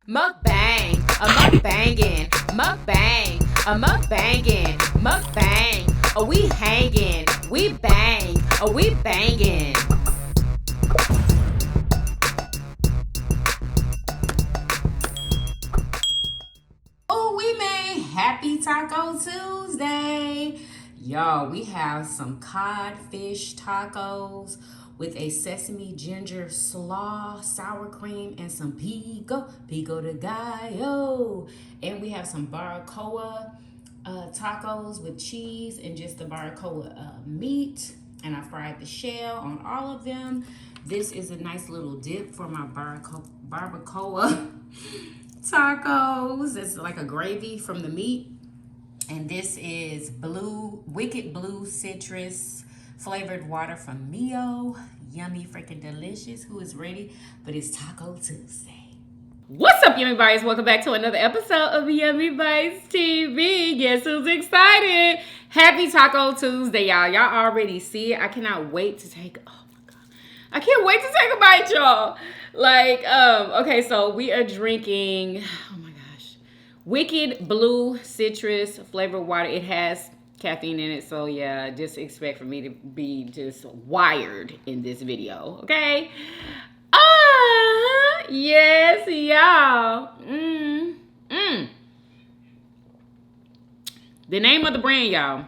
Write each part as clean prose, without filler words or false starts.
Mukbang, a mukbangin', mukbang, a mukbangin', mukbang. Oh, we hangin', we bang, oh, we bangin'. Oh, we made Happy Taco Tuesday. Y'all, we have some codfish tacos with a sesame ginger slaw, sour cream, and some pico de gallo. And we have some barbacoa tacos with cheese and just the barbacoa meat. And I fried the shell on all of them. This is a nice little dip for my barbacoa tacos. It's like a gravy from the meat. And this is wicked blue citrus flavored water from Mio. Yummy freaking delicious. Who is ready for this Taco Tuesday? What's up, Yummy Bites? Welcome back to another episode of Yummybitestv. Guess who's excited? Happy Taco Tuesday, y'all. Y'all already see it. I cannot wait to take, oh my God. I can't wait to take a bite, y'all. Okay, so we are drinking, oh my gosh, wicked blue citrus flavored water. It has caffeine in it, so yeah, just expect for me to be just wired in this video, okay? Yes, y'all. The name of the brand, y'all,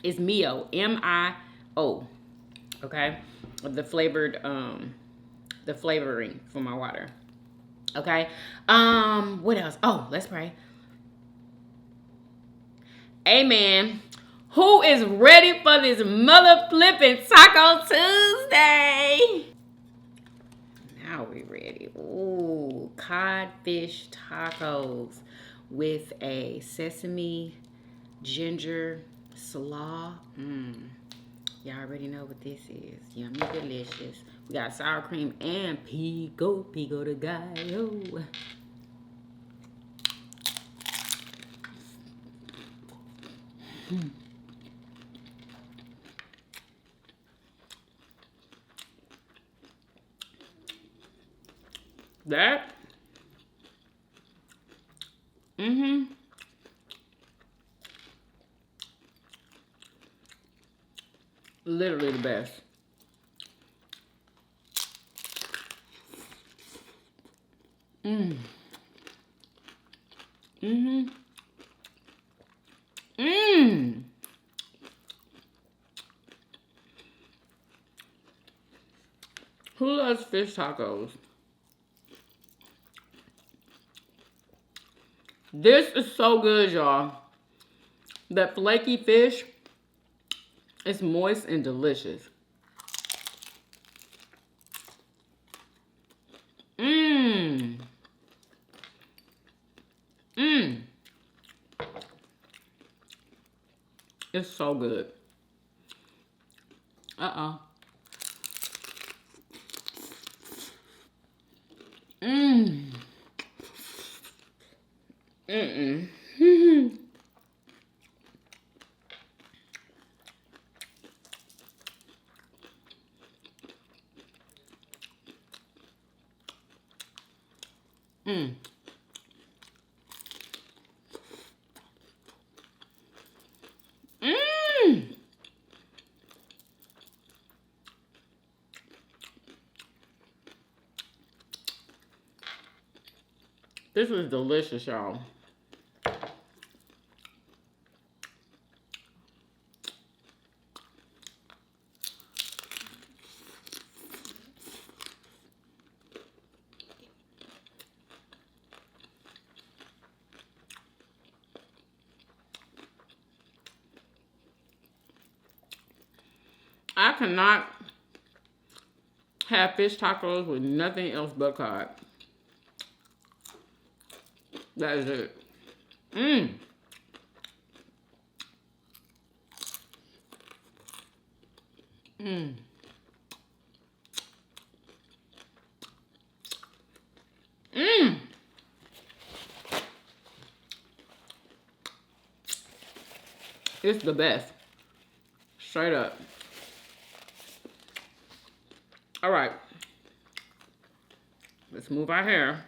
is Mio, M-I-O, okay? The flavoring for my water. Okay. What else? Oh, let's pray. Amen. Who is ready for this mother flipping Taco Tuesday? Now we ready. Ooh, codfish tacos with a sesame ginger slaw. Y'all already know what this is. Yummy delicious. We got sour cream and pico de gallo. That. Literally the best. Who loves fish tacos? This is so good, y'all. That flaky fish is moist and delicious. It's so good. This is delicious, y'all. I cannot have fish tacos with nothing else but cod. That is it. It's the best. Straight up. All right. Let's move our hair.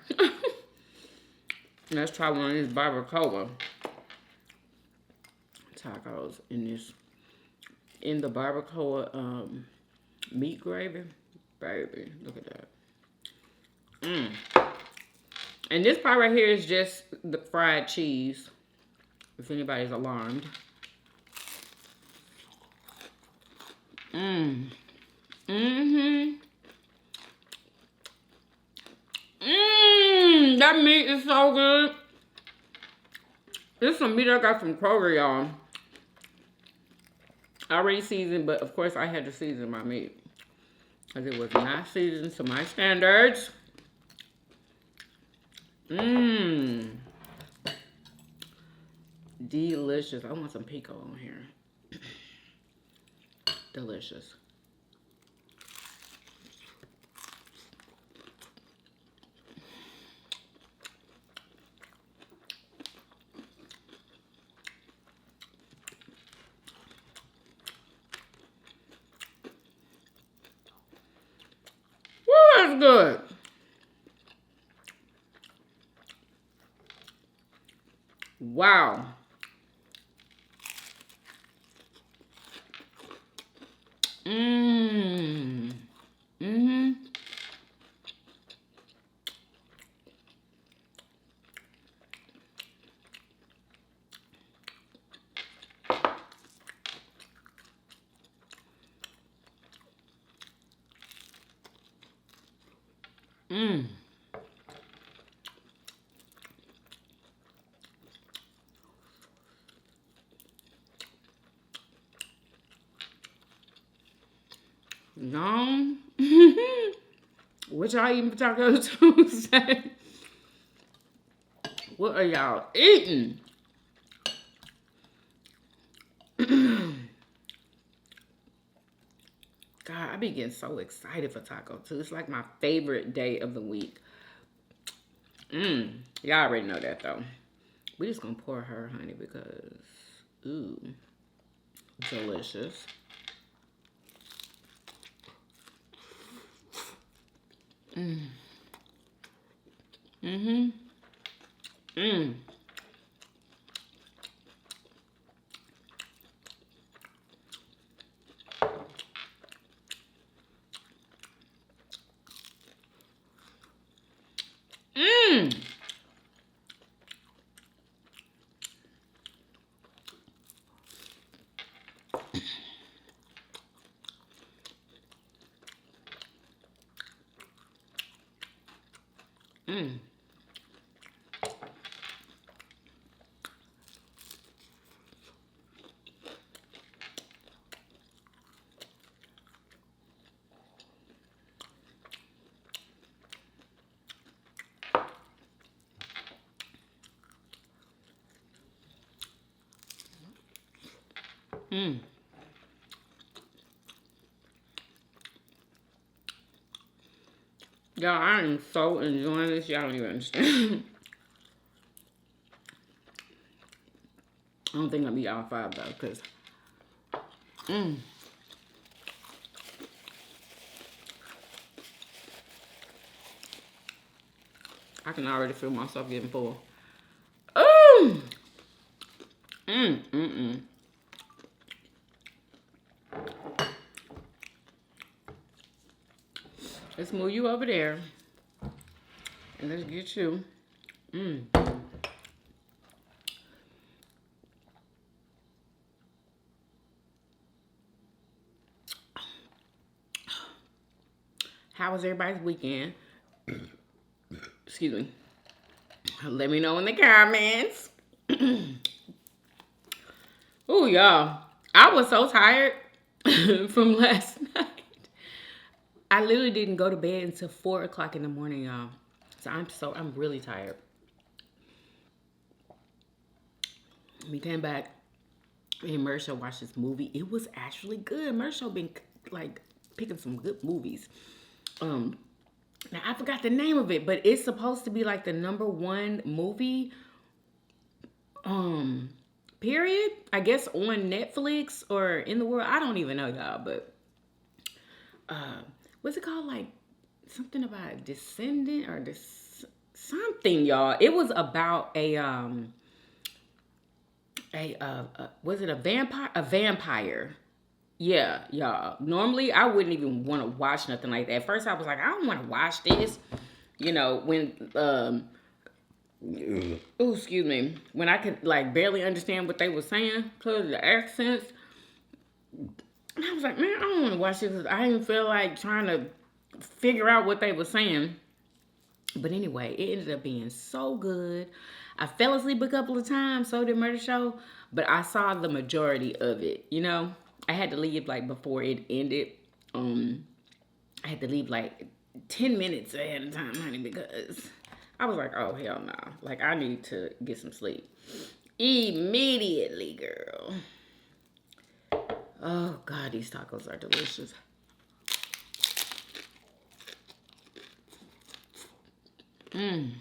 Let's try one of these barbacoa tacos in the barbacoa meat gravy. Baby, look at that. And this part right here is just the fried cheese, if anybody's alarmed. That meat is so good. This is some meat I got from Kroger, y'all. Already seasoned, but of course I had to season my meat, because it was not seasoned to my standards. Delicious. I want some pico on here. Delicious. Woo, that's good. Wow. No. What y'all eating for Taco Tuesday? What are y'all eating? God, I be getting so excited for Taco Tuesday. It's like my favorite day of the week. Y'all already know that though. We just gonna pour her, honey, because ooh, delicious. Y'all, I am so enjoying this. Y'all don't even understand. I don't think I'll be all 5 though, because I can already feel myself getting full. Oh! Let's move you over there. And let's get you. How was everybody's weekend? Excuse me. Let me know in the comments. Oh, y'all. I was so tired from last night. I literally didn't go to bed until 4 o'clock in the morning, y'all. So I'm really tired. We came back and Mersha watched this movie. It was actually good. Mersha been like picking some good movies. Now I forgot the name of it, but it's supposed to be like the #1 movie, period. I guess on Netflix or in the world. I don't even know, y'all, but what's it called? Like something about descendant or something, y'all. It was about was it a vampire? A vampire. Yeah, y'all. Normally, I wouldn't even want to watch nothing like that. At first, I was like, I don't want to watch this. You know, when oh, excuse me, when I could like barely understand what they were saying because of the accents. And I was like, man, I don't want to watch this. I didn't feel like trying to figure out what they were saying. But anyway, it ended up being so good. I fell asleep a couple of times, so did Murder Show, but I saw the majority of it, you know? I had to leave like before it ended. I had to leave like 10 minutes ahead of time, honey, because I was like, oh, hell no. Like, I need to get some sleep. Immediately, girl. Oh, God, these tacos are delicious. Mmm.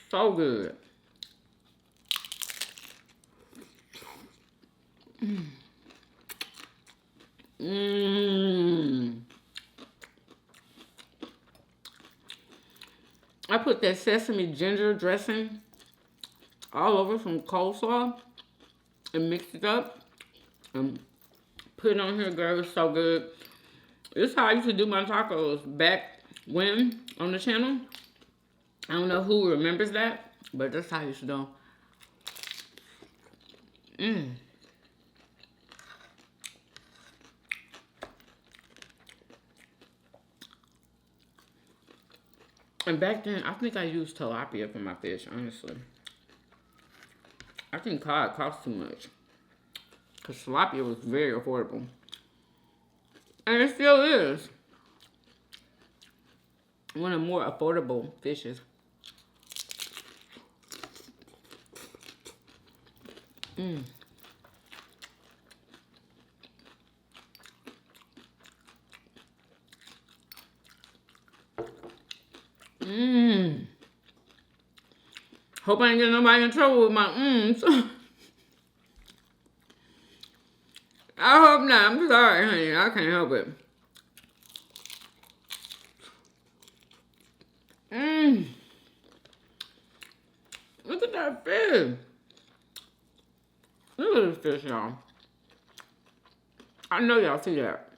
So good. I put that sesame ginger dressing all over some coleslaw and mixed it up and put it on here, girl. It's so good. This is how I used to do my tacos back when on the channel. I don't know who remembers that, but that's how I used to do them. And back then, I think I used tilapia for my fish, honestly. I think cod cost too much. Because tilapia was very affordable. And it still is. One of the more affordable fishes. Hope I ain't getting nobody in trouble with my I hope not. I'm sorry, honey. I can't help it. Look at that fish. Look at this fish, y'all. I know y'all see that.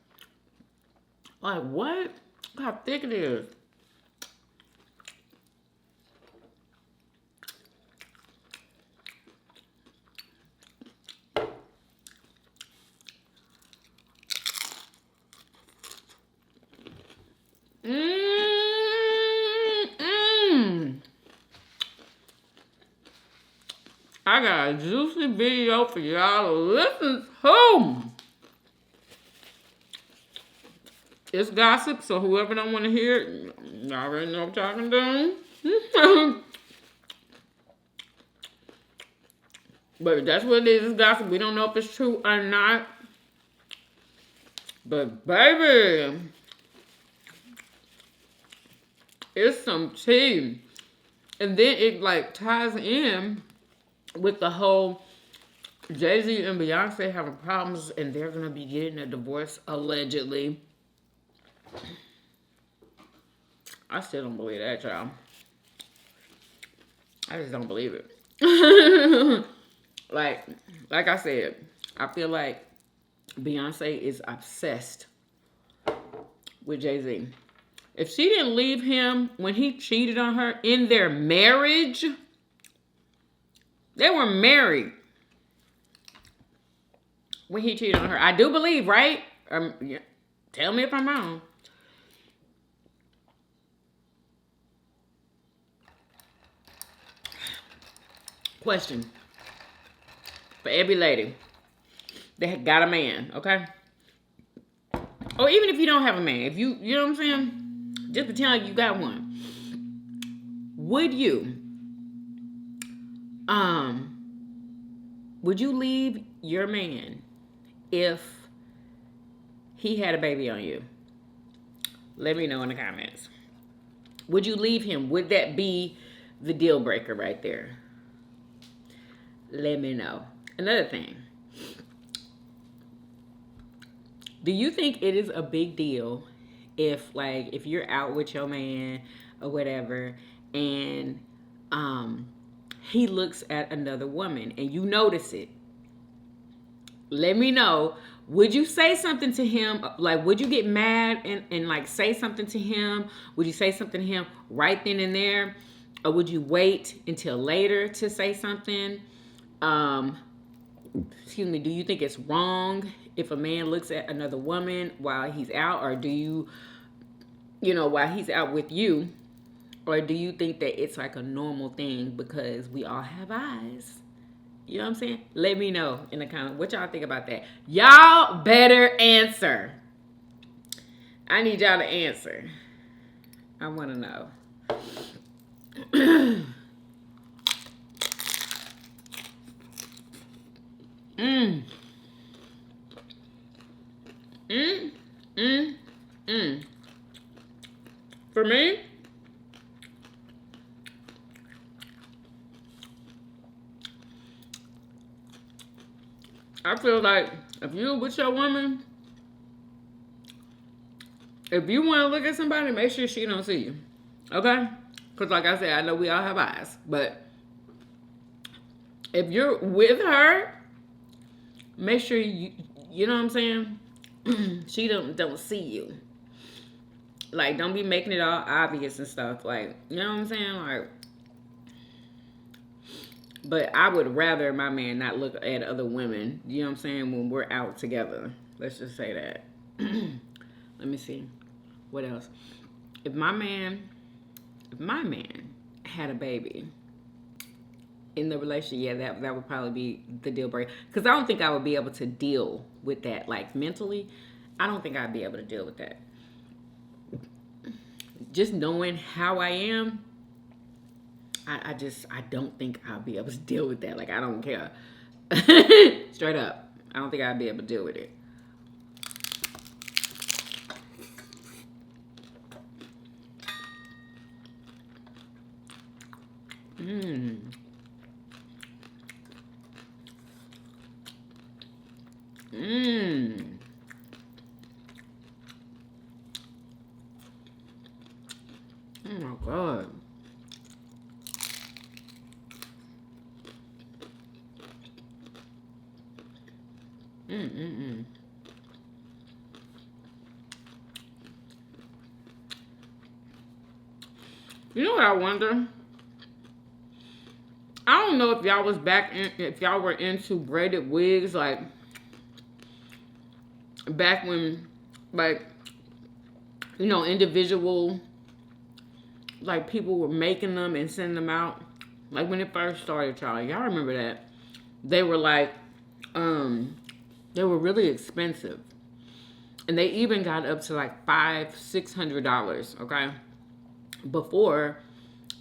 Like, what? Look how thick it is. I got a juicy video for y'all to listen to. It's gossip, so whoever don't want to hear it, y'all already know what y'all can do. But that's what it is, it's gossip. We don't know if it's true or not. But baby, it's some tea. And then it like ties in with the whole JayZ and Beyonce having problems and they're going to be getting a divorce allegedly. I still don't believe that, y'all. I just don't believe it. like I said, I feel like Beyonce is obsessed with JayZ. If she didn't leave him when he cheated on her in their marriage, they were married when he cheated on her. I do believe, right? Yeah. Tell me if I'm wrong. Question for every lady that got a man, okay? Or even if you don't have a man, if you know what I'm saying? Just pretend like you got one. Would you leave your man if he had a baby on you? Let me know in the comments. Would you leave him? Would that be the deal breaker right there? Let me know. Another thing. Do you think it is a big deal if you're out with your man or whatever and he looks at another woman and you notice it? Let me know. Would you say something to him? Like, would you get mad and like say something to him? Would you say something to him right then and there? Or would you wait until later to say something? Excuse me, do you think it's wrong if a man looks at another woman while he's out? Or do you, while he's out with you? Or do you think that it's like a normal thing because we all have eyes? You know what I'm saying? Let me know in the comments what y'all think about that. Y'all better answer. I need y'all to answer. I want to know. For me, I feel like if you're with your woman, if you want to look at somebody, make sure she don't see you. Okay? Because like I said, I know we all have eyes. But if you're with her, make sure you know what I'm saying? She don't see you. Like, don't be making it all obvious and stuff. Like, you know what I'm saying? Like, but I would rather my man not look at other women, you know what I'm saying, when we're out together. Let's just say that. Let me see. What else? If my man had a baby in the relationship, yeah, that would probably be the deal breaker. Because I don't think I would be able to deal with that. Like, mentally, I don't think I'd be able to deal with that. Just knowing how I am, I don't think I'll be able to deal with that. Like, I don't care. Straight up. I don't think I'll be able to deal with it. Oh my God. You know what I wonder? I don't know if y'all was if y'all were into braided wigs, like back when, like, individual, like, people were making them and sending them out. Like, when it first started, y'all remember that? They were like, they were really expensive. And they even got up to like $500-$600, okay? Before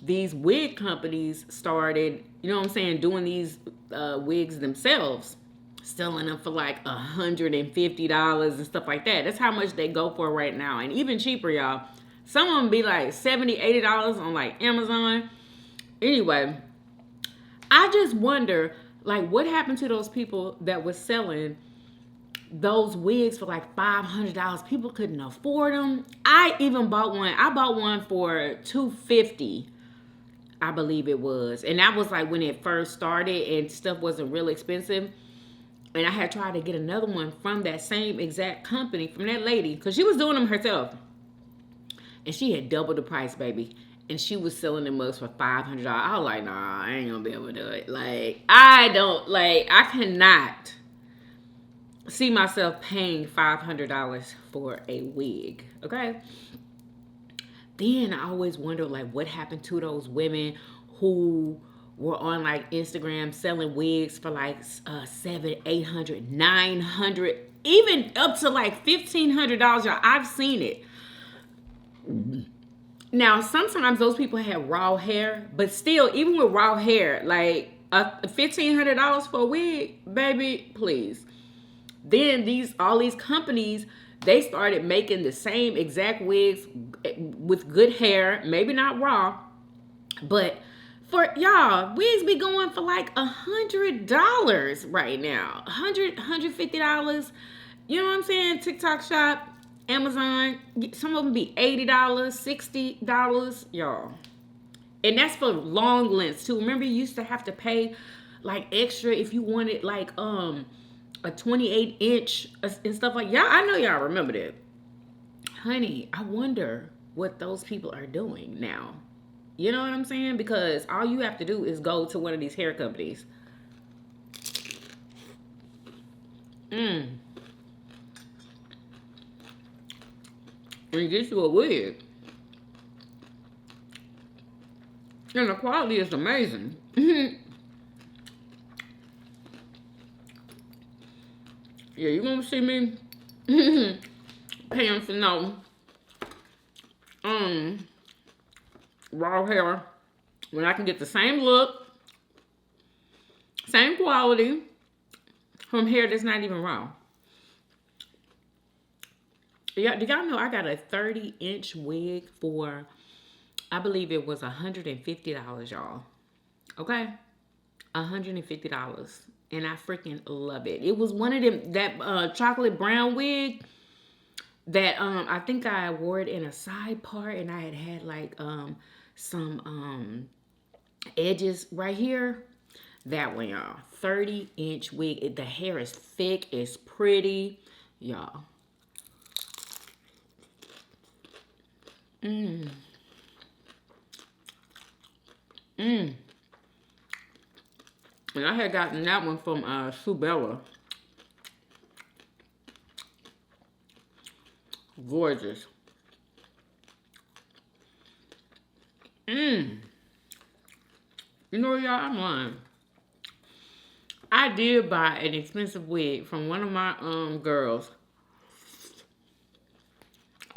these wig companies started, you know what I'm saying, doing these wigs themselves, selling them for like $150 and stuff like that. That's how much they go for right now. And even cheaper, y'all. Some of them be like $70-$80 on like Amazon. Anyway, I just wonder, like, what happened to those people that was selling those wigs for like $500? People couldn't afford them. I even bought one. I bought one for $250, I believe it was. And that was like when it first started and stuff wasn't real expensive. And I had tried to get another one from that same exact company, from that lady, because she was doing them herself. And she had doubled the price, baby. And she was selling them mugs for $500. I was like, nah, I ain't gonna be able to do it. Like, I cannot see myself paying $500 for a wig, okay? Then I always wonder, like, what happened to those women who were on, like, Instagram selling wigs for, like, $700, $800, $900, even up to, like, $1,500. Y'all, I've seen it. Now, sometimes those people have raw hair, but still, even with raw hair, like, $1,500 for a wig, baby, please. Then all these companies, they started making the same exact wigs with good hair, maybe not raw, but For y'all, wigs be going for like $100 right now. $150. You know what I'm saying? TikTok shop, Amazon. Some of them be $80, $60, y'all. And that's for long lengths too. Remember, you used to have to pay like extra if you wanted like a 28-inch and stuff like. Y'all, I know y'all remember that. Honey, I wonder what those people are doing now. You know what I'm saying? Because all you have to do is go to one of these hair companies. And get you a wig. And the quality is amazing. Yeah, you gonna see me paying for no raw hair when I can get the same look, same quality from hair that's not even raw. Yeah, do y'all know I got a 30-inch wig for, I believe it was $150, y'all. Okay? $150. And I freaking love it. It was one of them, that chocolate brown wig that I think I wore it in a side part, and I had like some edges right here. That one, y'all. 30-inch wig. The hair is thick, it's pretty, y'all. And I had gotten that one from Subella. Gorgeous. You know, y'all, I'm lying. I did buy an expensive wig from one of my girls.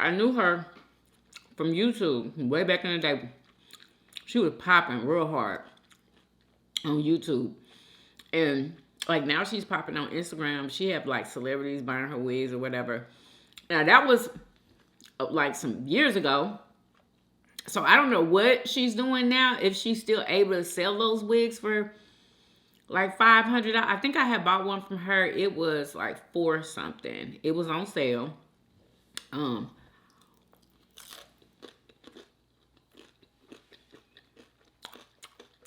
I knew her from YouTube way back in the day. She was popping real hard on YouTube. And like now she's popping on Instagram. She have like celebrities buying her wigs or whatever. Now that was like some years ago. So I don't know what she's doing now. If she's still able to sell those wigs for like $500. I think I had bought one from her. It was like $4 something. It was on sale. The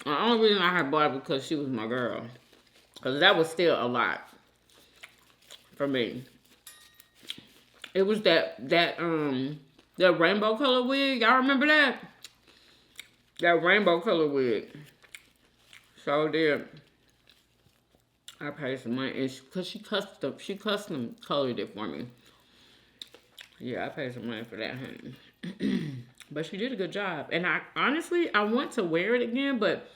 only reason I had bought it because she was my girl. Because that was still a lot for me. It was that rainbow color wig. Y'all remember that? That rainbow color wig. So did. I paid some money, and because she custom colored it for me. Yeah, I paid some money for that, honey. But she did a good job, and I honestly want to wear it again, but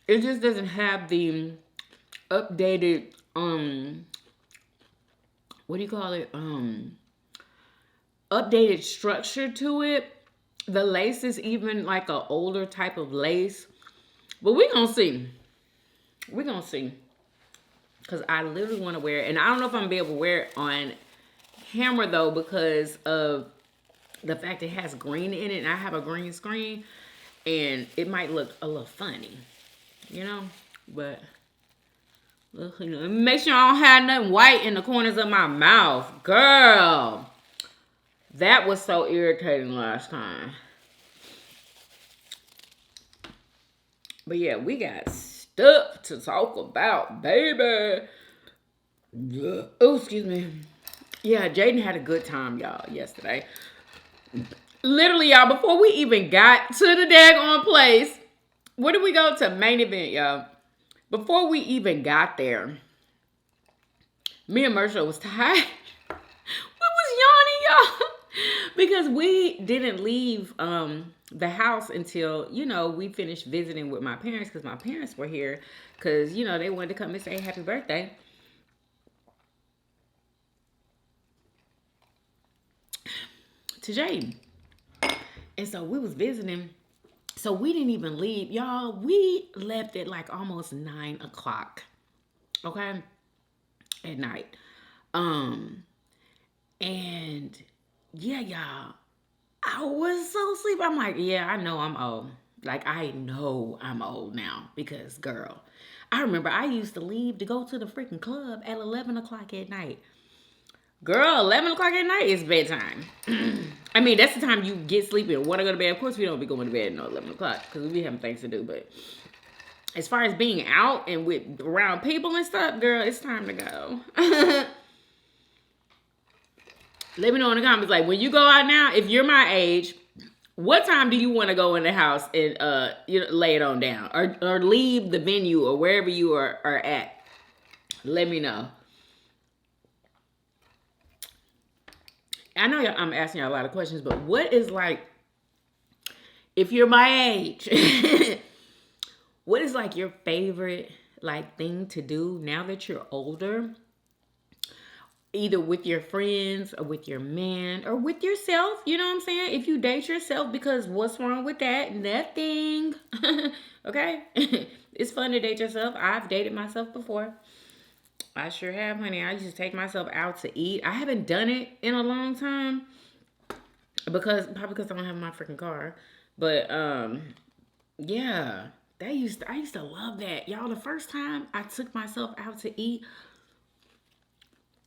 it just doesn't have the updated what do you call it? Updated structure to it. The lace is even like an older type of lace, but we're gonna see. We're gonna see. Because I literally want to wear it. And I don't know if I'm going to be able to wear it on camera, though, because of the fact it has green in it. And I have a green screen. And it might look a little funny. You know? But, look, you know, make sure I don't have nothing white in the corners of my mouth. Girl. That was so irritating last time. But, yeah, we got stuff to talk about, baby. Oh, excuse me. Yeah, Jaden had a good time, y'all, yesterday. Literally, y'all, before we even got to the daggone place, where did we go to? Main event, y'all. Before we even got there, me and Mersha was tired. We was yawning, y'all. Because we didn't leave the house until, you know, we finished visiting with my parents, because my parents were here, because, you know, they wanted to come and say happy birthday. To Jaden. And so we was visiting. So we didn't even leave. Y'all, we left at like almost 9 o'clock. Okay? At night. And yeah, y'all. I was so sleepy. I'm like, yeah, I know I'm old. Like, I know I'm old now because, girl, I remember I used to leave to go to the freaking club at 11 o'clock at night. Girl, 11 o'clock at night is bedtime. I mean, that's the time you get sleepy and want to go to bed. Of course, we don't be going to bed at 11 o'clock because we be having things to do. But as far as being out and with around people and stuff, girl, it's time to go. Let me know in the comments, like, when you go out now, if you're my age, what time do you want to go in the house and lay it on down, or leave the venue or wherever you are at? Let me know. I know I'm asking y'all a lot of questions, but what is, like, if you're my age, what is, like, your favorite, like, thing to do now that you're older? Either with your friends or with your man or with yourself, you know what I'm saying? If you date yourself, because what's wrong with that? Nothing. Okay? It's fun to date yourself. I've dated myself before. I sure have, honey. I used to take myself out to eat. I haven't done it in a long time probably because I don't have my freaking car. But yeah, I used to love that. Y'all, the first time I took myself out to eat,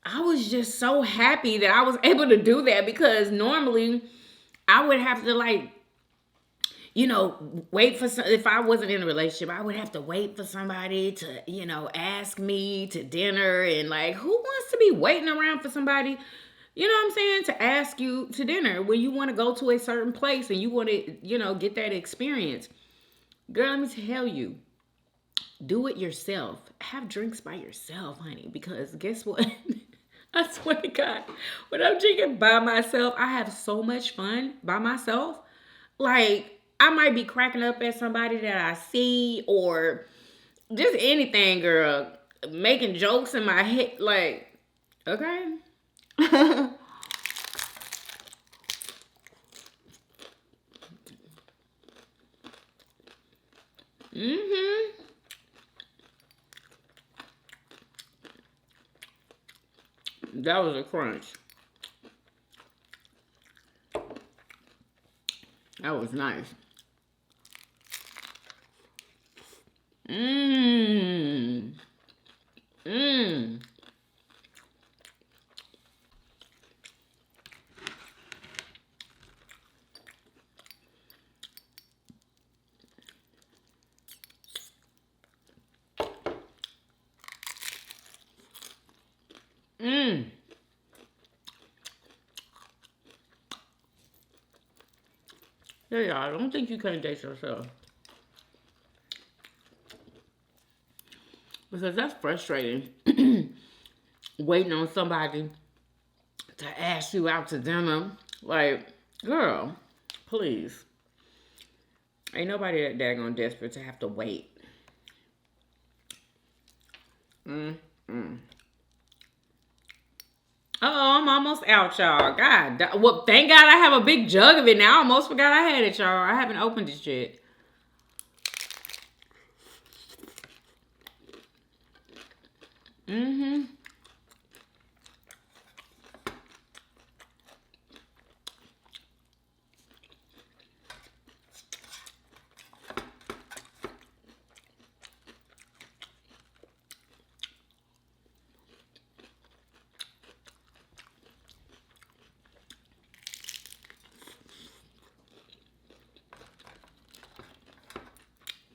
I was just so happy that I was able to do that, because normally I would have to, like, wait for if I wasn't in a relationship, I would have to wait for somebody to, ask me to dinner, and, like, who wants to be waiting around for somebody, you know what I'm saying, to ask you to dinner when you want to go to a certain place and you want to, get that experience. Girl, let me tell you, do it yourself. Have drinks by yourself, honey, because guess what? I swear to God, when I'm drinking by myself, I have so much fun by myself. Like, I might be cracking up at somebody that I see, or just anything, girl. Making jokes in my head, like, okay. Mm-hmm. That was a crunch. That was nice. Mmm. Mmm. Mmm. Yeah, y'all, I don't think you can date yourself, because that's frustrating. Waiting on somebody to ask you out to dinner. Like, girl, please. Ain't nobody that daggone desperate to have to wait. Uh-oh, I'm almost out, y'all. God, well, thank God I have a big jug of it now. I almost forgot I had it, y'all. I haven't opened it yet. Mm-hmm.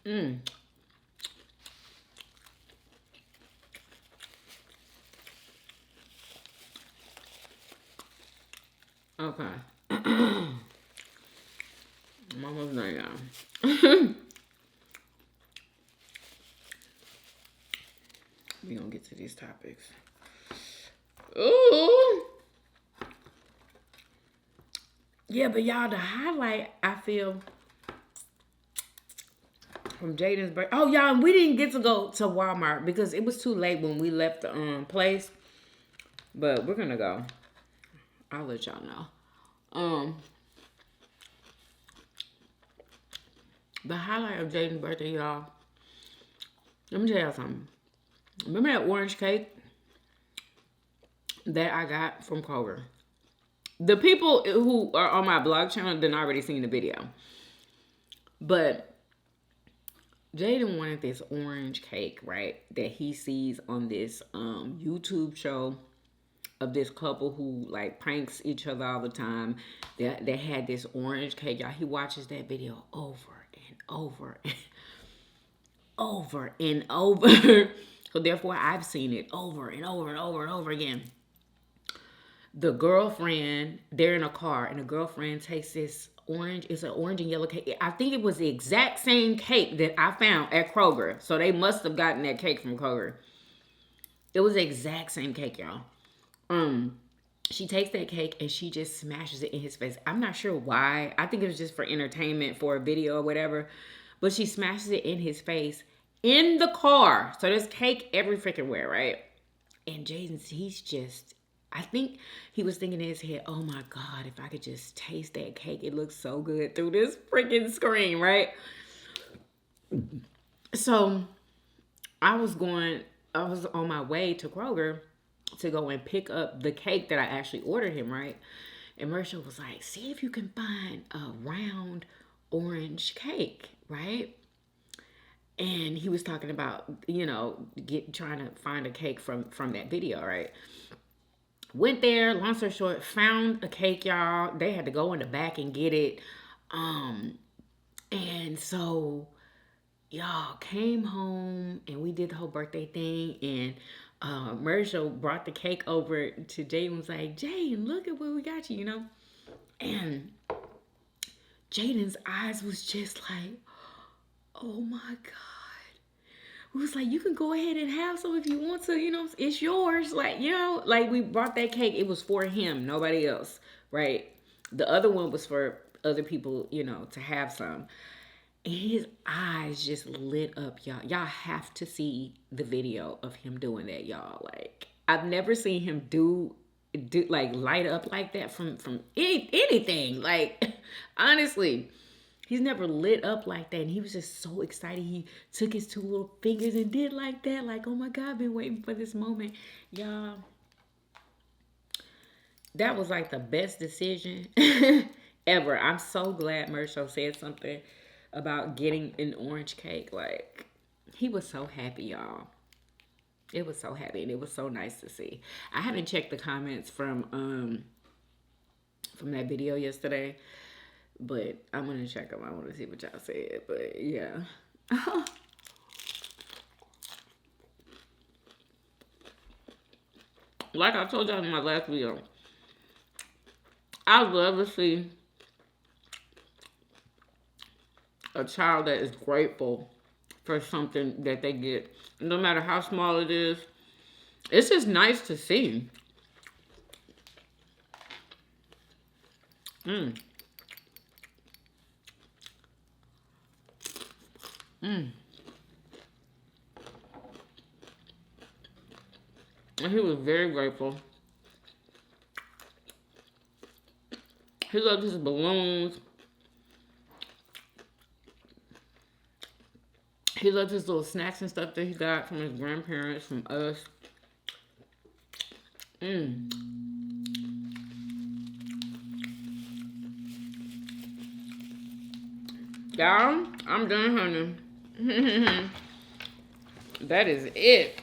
Mm. Okay. I'm almost done, y'all. We gonna get to these topics. Ooh. Yeah, but y'all, the highlight, I feel, from Jadens Birthday. Oh, y'all, we didn't get to go to Walmart because it was too late when we left the place. But we're gonna go. I'll let y'all know. The highlight of Jadens Birthday, y'all. Let me tell y'all something. Remember that orange cake that I got from Color? The people who are on my blog channel done already seen the video. But Jaden wanted this orange cake, right? That he sees on this YouTube show of this couple who like pranks each other all the time. They had this orange cake, y'all. He watches that video over and over and over and over. So therefore, I've seen it over and over and over and over again. The girlfriend, they're in a car, and the girlfriend takes this orange, it's an orange and yellow cake. I think it was the exact same cake that I found at Kroger. So they must have gotten that cake from Kroger. It was the exact same cake, y'all. She takes that cake and she just smashes it in his face. I'm not sure why. I think it was just for entertainment, for a video or whatever. But she smashes it in his face in the car. So there's cake every freaking where, right? And Jaden, he's just, I think he was thinking in his head, oh my God, if I could just taste that cake, it looks so good through this freaking screen, right? So I was on my way to Kroger to go and pick up the cake that I actually ordered him, right? And Marshall was like, see if you can find a round orange cake, right? And he was talking about, you know, trying to find a cake from that video, right? Went there, long story short, found a cake, y'all. They had to go in the back and get it. And so y'all came home and we did the whole birthday thing, and Marshall brought the cake over to Jay and was like, Jaden, look at what we got you, you know? And Jaden's eyes was just like, oh my God. We was like, you can go ahead and have some if you want to, you know, it's yours. Like, you know, like we brought that cake. It was for him, nobody else, right? The other one was for other people, you know, to have some. And his eyes just lit up, y'all. Y'all have to see the video of him doing that, y'all. Like, I've never seen him do like light up like that from anything. Like, honestly, he's never lit up like that. And he was just so excited. He took his two little fingers and did like that. Like, oh my God, I've been waiting for this moment. Y'all, that was like the best decision ever. I'm so glad Marshall said something about getting an orange cake. Like, he was so happy, y'all. It was so happy, and it was so nice to see. I haven't checked the comments from that video yesterday, but I'm gonna check them. I want to see what y'all said. But yeah. Like I told y'all in my last video, I love to see a child that is grateful for something that they get, no matter how small it is. It's just nice to see. And he was very grateful. He loved his balloons. He loved his little snacks and stuff that he got from his grandparents, from us. Y'all, I'm done, honey. That is it.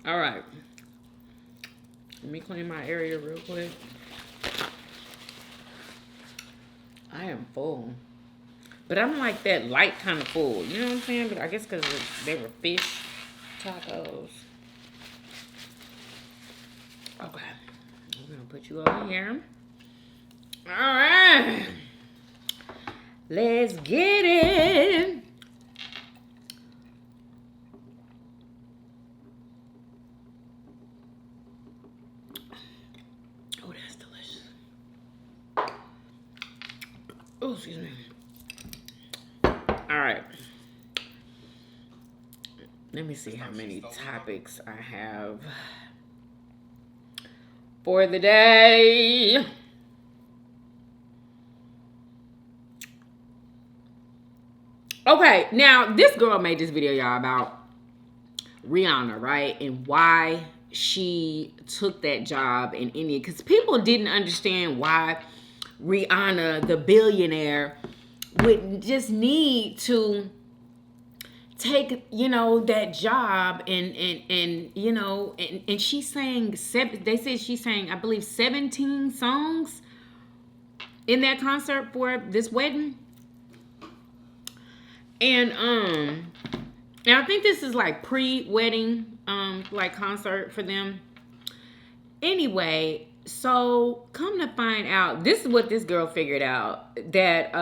All right. Let me clean my area real quick. I am full. But I'm like that light kind of full. You know what I'm saying? But I guess because they were fish tacos. Okay. I'm going to put you over here. All right. Let's get it. Oh, that's delicious. Oh, excuse me. All right. Let me see how many topics I have for the day. Okay, now this girl made this video, y'all, about Rihanna, right? And why she took that job in India, because people didn't understand why Rihanna, the billionaire, would just need to take, you know, that job and you know, and she sang they said she sang, I believe, 17 songs in that concert for this wedding. And I think this is like pre-wedding like concert for them. Anyway, so come to find out, this is what this girl figured out, that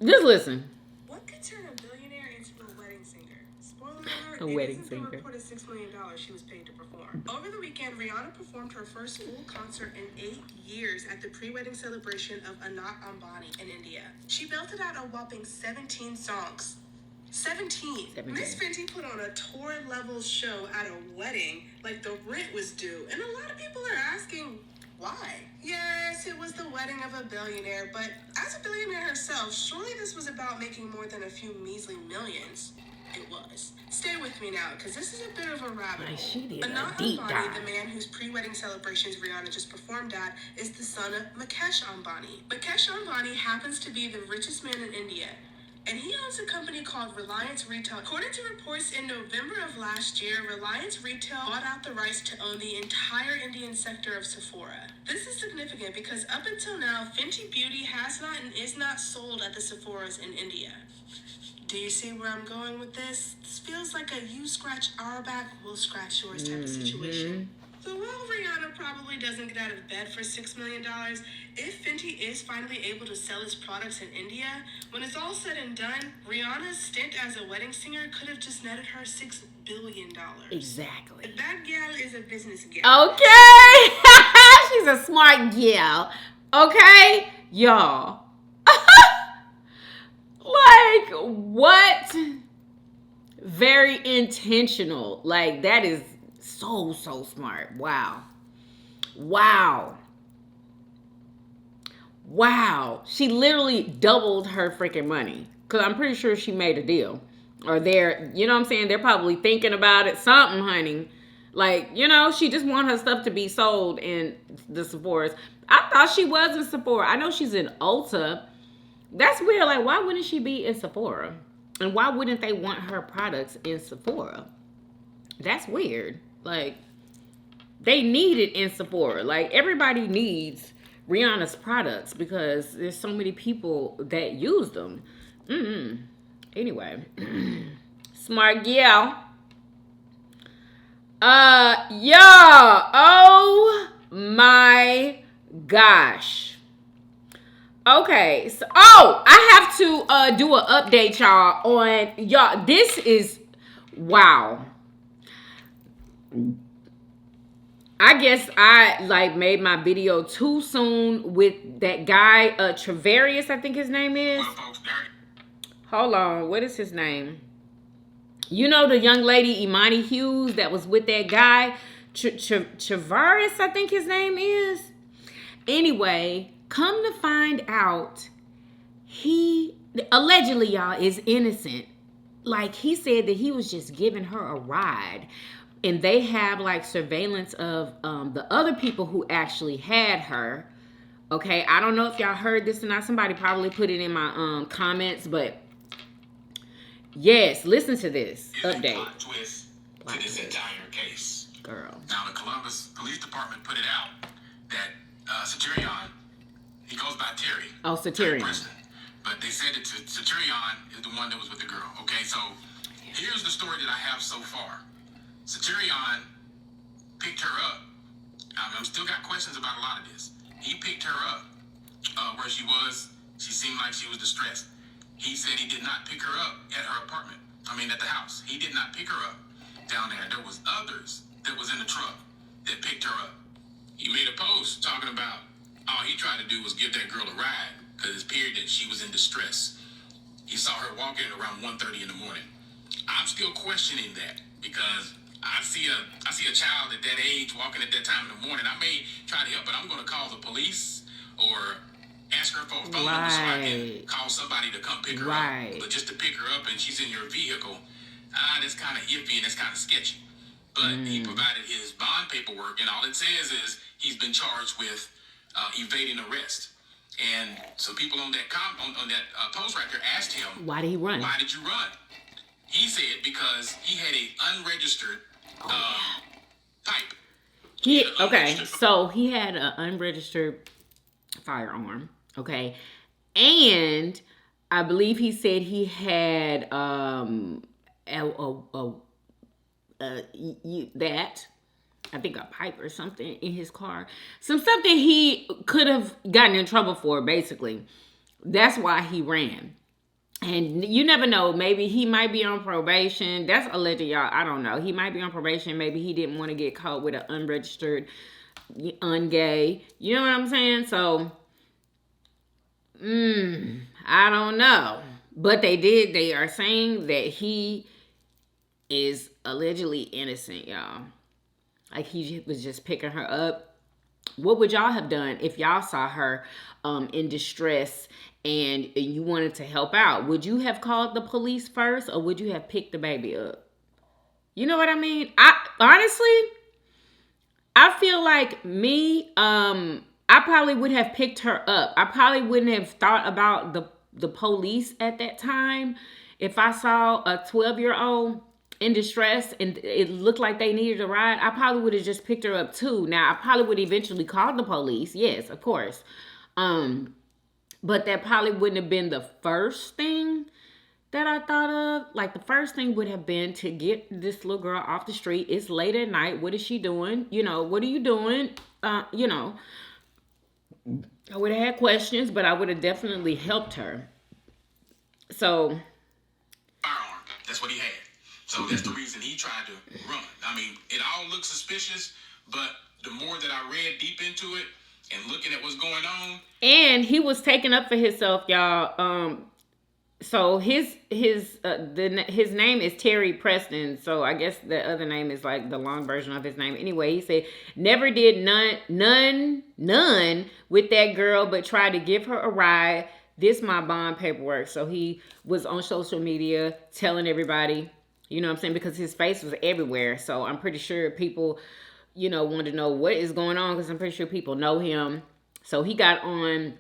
just listen. What could turn a billionaire into a wedding singer? Spoiler alert, A wedding singer. Reported $6 million she was paid to perform. Over the weekend, Rihanna performed her first full concert in 8 years at the pre-wedding celebration of Anat Ambani in India. She belted out a whopping 17 songs. 17. Miss Fenty put on a tour-level show at a wedding like the rent was due. And a lot of people are asking, why? Yes, it was the wedding of a billionaire, but as a billionaire herself, surely this was about making more than a few measly millions. It was. Stay with me now, because this is a bit of a rabbit hole. She did Anat a deep Ambani, dive. the man whose pre-wedding celebrations Rihanna just performed at, is the son of Mukesh Ambani. Mukesh Ambani happens to be the richest man in India, and he owns a company called Reliance Retail. According to reports, in November of last year, Reliance Retail bought out the rights to own the entire Indian sector of Sephora. This is significant because up until now, Fenty Beauty has not and is not sold at the Sephoras in India. Do you see where I'm going with this? This feels like a you scratch our back, we'll scratch yours type of situation. So while Rihanna probably doesn't get out of bed for $6 million, if Fenty is finally able to sell its products in India, when it's all said and done, Rihanna's stint as a wedding singer could have just netted her $6 billion. Exactly. That gal is a business gal. Okay. She's a smart gal. Okay, y'all. Like, what? Very intentional. Like, that is so smart. Wow. She literally doubled her freaking money, because I'm pretty sure she made a deal, or they're, you know what I'm saying, they're probably thinking about it, something, honey. Like, you know, she just want her stuff to be sold in the Sephora's. I thought she was in Sephora. I know she's in Ulta. That's weird. Like, why wouldn't she be in Sephora? And why wouldn't they want her products in Sephora? That's weird. Like, they need it in Sephora. Like, everybody needs Rihanna's products because there's so many people that use them. Anyway. Smart gal. Y'all. Oh my gosh. Okay, so I have to do an update, y'all, on y'all. This is wow. I guess I like made my video too soon with that guy, Travaris, I think his name is. Hold on, what is his name? You know, the young lady Imani Hughes that was with that guy, Travaris, I think his name is. Anyway, come to find out, he allegedly, y'all, is innocent. Like, he said that he was just giving her a ride, and they have like surveillance of the other people who actually had her. Okay, I don't know if y'all heard this or not. Somebody probably put it in my comments, but yes, listen to this update. Plot twist to this entire case. Girl. Now, the Columbus Police Department put it out that Centrion, he goes by Terry. Oh, Centrion. Preston. But they said that Centrion is the one that was with the girl. Okay, so here's the story that I have so far. Centrion picked her up. I'm still got questions about a lot of this. He picked her up where she was. She seemed like she was distressed. He said he did not pick her up at her apartment. At the house. He did not pick her up down there. There was others that was in the truck that picked her up. He made a post talking about all he tried to do was give that girl a ride because it appeared that she was in distress. He saw her walking around 1:30 in the morning. I'm still questioning that because I see a child at that age walking at that time in the morning. I may try to help, but I'm going to call the police or ask her for a phone number so I can call somebody to come pick her up. But just to pick her up and she's in your vehicle, that's kind of iffy and that's kind of sketchy. But he provided his bond paperwork, and all it says is he's been charged with evading arrest. And so people on that on that post right there asked him, why did he run? Why did you run? He said because he had a unregistered pipe. So he had an unregistered firearm. Okay, and I believe he said he had that. I think a pipe or something in his car. Something he could have gotten in trouble for, basically. That's why he ran. And you never know. Maybe he might be on probation. That's alleged, y'all. I don't know. He might be on probation. Maybe he didn't want to get caught with an unregistered, ungay. You know what I'm saying? So, I don't know. But they are saying that he is allegedly innocent, y'all. Like, he was just picking her up. What would y'all have done if y'all saw her in distress and you wanted to help out? Would you have called the police first, or would you have picked the baby up? You know what I mean? I feel like me, I probably would have picked her up. I probably wouldn't have thought about the police at that time. If I saw a 12-year-old in distress and it looked like they needed a ride, I probably would have just picked her up too. Now, I probably would eventually call the police. Yes, of course. But that probably wouldn't have been the first thing that I thought of. Like, the first thing would have been to get this little girl off the street. It's late at night. What is she doing? You know, what are you doing? You know, I would have had questions, but I would have definitely helped her. So, firearm. That's what he had. So that's the reason he tried to run. I mean, it all looks suspicious, but the more that I read deep into it and looking at what's going on, and he was taking up for himself, y'all. So his name is Terry Preston. So I guess the other name is like the long version of his name. Anyway, he said never did none with that girl, but tried to give her a ride. This my bond paperwork. So he was on social media telling everybody. You know what I'm saying? Because his face was everywhere. So I'm pretty sure people, you know, want to know what is going on, because I'm pretty sure people know him. So he got on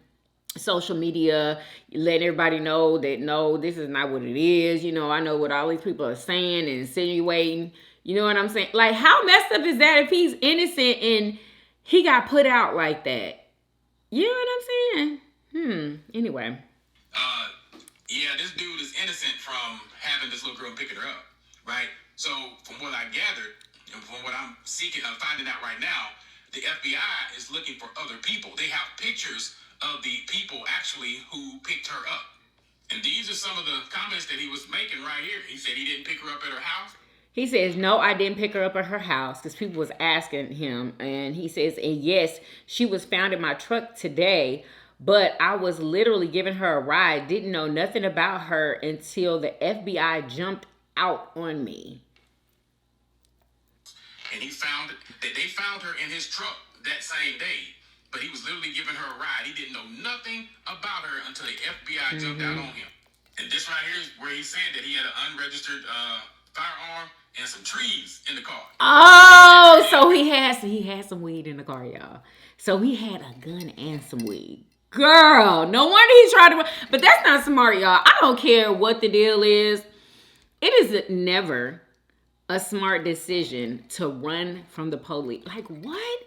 social media, letting everybody know that, no, this is not what it is. You know, I know what all these people are saying and insinuating. You know what I'm saying? Like, how messed up is that if he's innocent and he got put out like that? You know what I'm saying? Anyway. Yeah, this dude is innocent from having this little girl picking her up. Right? So, from what I gathered, and from what I'm finding out right now, the FBI is looking for other people. They have pictures of the people actually who picked her up. And these are some of the comments that he was making right here. He said he didn't pick her up at her house. He says, no, I didn't pick her up at her house, because people was asking him. And he says, and yes, she was found in my truck today, but I was literally giving her a ride. Didn't know nothing about her until the FBI jumped out on me. And he found that they found her in his truck that same day, but he was literally giving her a ride. He didn't know nothing about her until the FBI jumped out on him. And this right here is where he said that he had an unregistered firearm and some trees in the car. Oh, so he had some weed in the car, y'all. So he had a gun and some weed. Girl, no wonder he tried to run. But that's not smart, y'all. I don't care what the deal is. It is never a smart decision to run from the police. Like, what?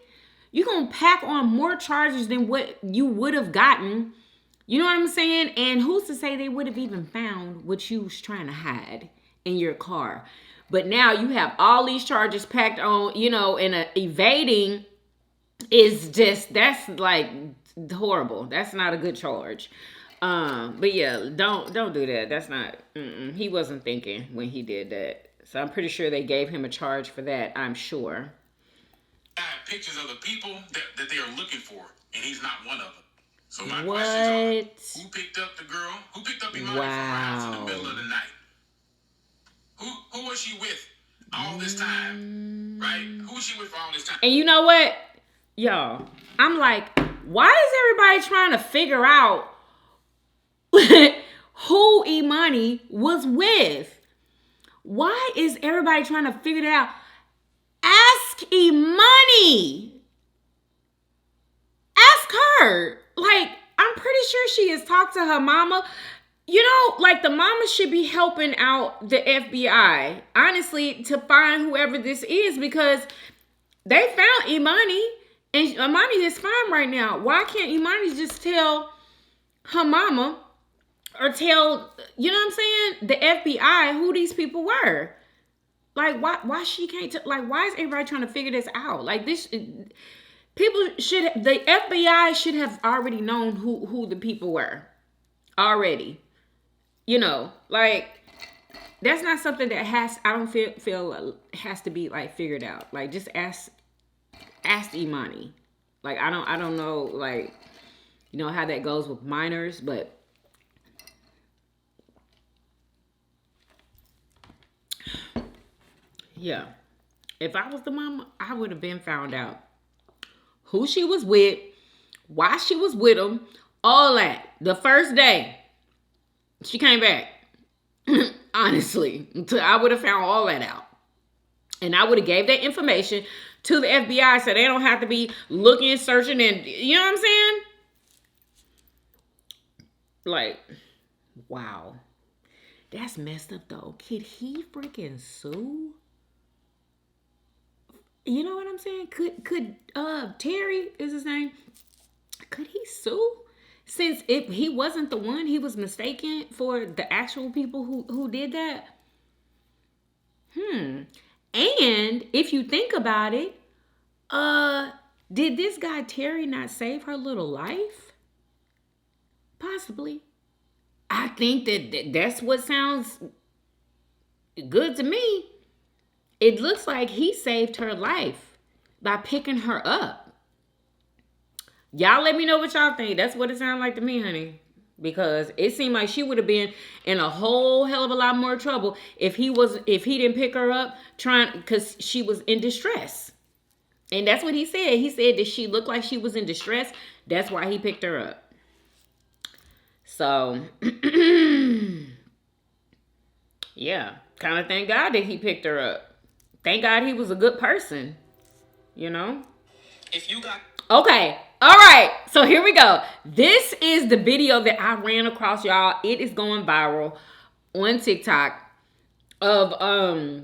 You're going to pack on more charges than what you would have gotten. You know what I'm saying? And who's to say they would have even found what you was trying to hide in your car? But now you have all these charges packed on, you know, and evading is just, that's like horrible. That's not a good charge. But yeah, don't do that. That's not, he wasn't thinking when he did that. So I'm pretty sure they gave him a charge for that, I'm sure. I have pictures of the people that they are looking for, and he's not one of them. So my questions are, who picked up the girl? Who picked up Imani from her house in the middle of the night? Who was she with all this time? Right? Who was she with for all this time? And you know what? Y'all, I'm like, why is everybody trying to figure out who Imani was with? Why is everybody trying to figure it out? Ask Imani. Ask her. Like, I'm pretty sure she has talked to her mama. You know, like the mama should be helping out the FBI, honestly, to find whoever this is, because they found Imani and Imani is fine right now. Why can't Imani just tell her mama or tell, you know what I'm saying, the FBI who these people were? Like, why she can't, like, why is everybody trying to figure this out? Like, this, people should, the FBI should have already known who the people were already. You know, like, that's not something that I don't feel has to be like figured out. Like, just ask Imani. Like, I don't know, like, you know how that goes with minors, but yeah, if I was the mama, I would have been found out who she was with, why she was with him, all that. The first day she came back, honestly, I would have found all that out. And I would have gave that information to the FBI so they don't have to be looking and searching and, you know what I'm saying? Like, wow. That's messed up, though. Could he freaking sue? You know what I'm saying? Could Terry is his name? Could he sue? Since if he wasn't the one, he was mistaken for the actual people who did that. And if you think about it, did this guy Terry not save her little life? Possibly. I think that's what sounds good to me. It looks like he saved her life by picking her up. Y'all let me know what y'all think. That's what it sounds like to me, honey. Because it seemed like she would have been in a whole hell of a lot more trouble if he didn't pick her up because she was in distress. And that's what he said. He said that she looked like she was in distress. That's why he picked her up. So, yeah, kind of thank God that he picked her up. Thank God he was a good person, you know? If you got... Okay, all right, so here we go. This is the video that I ran across, y'all. It is going viral on TikTok of,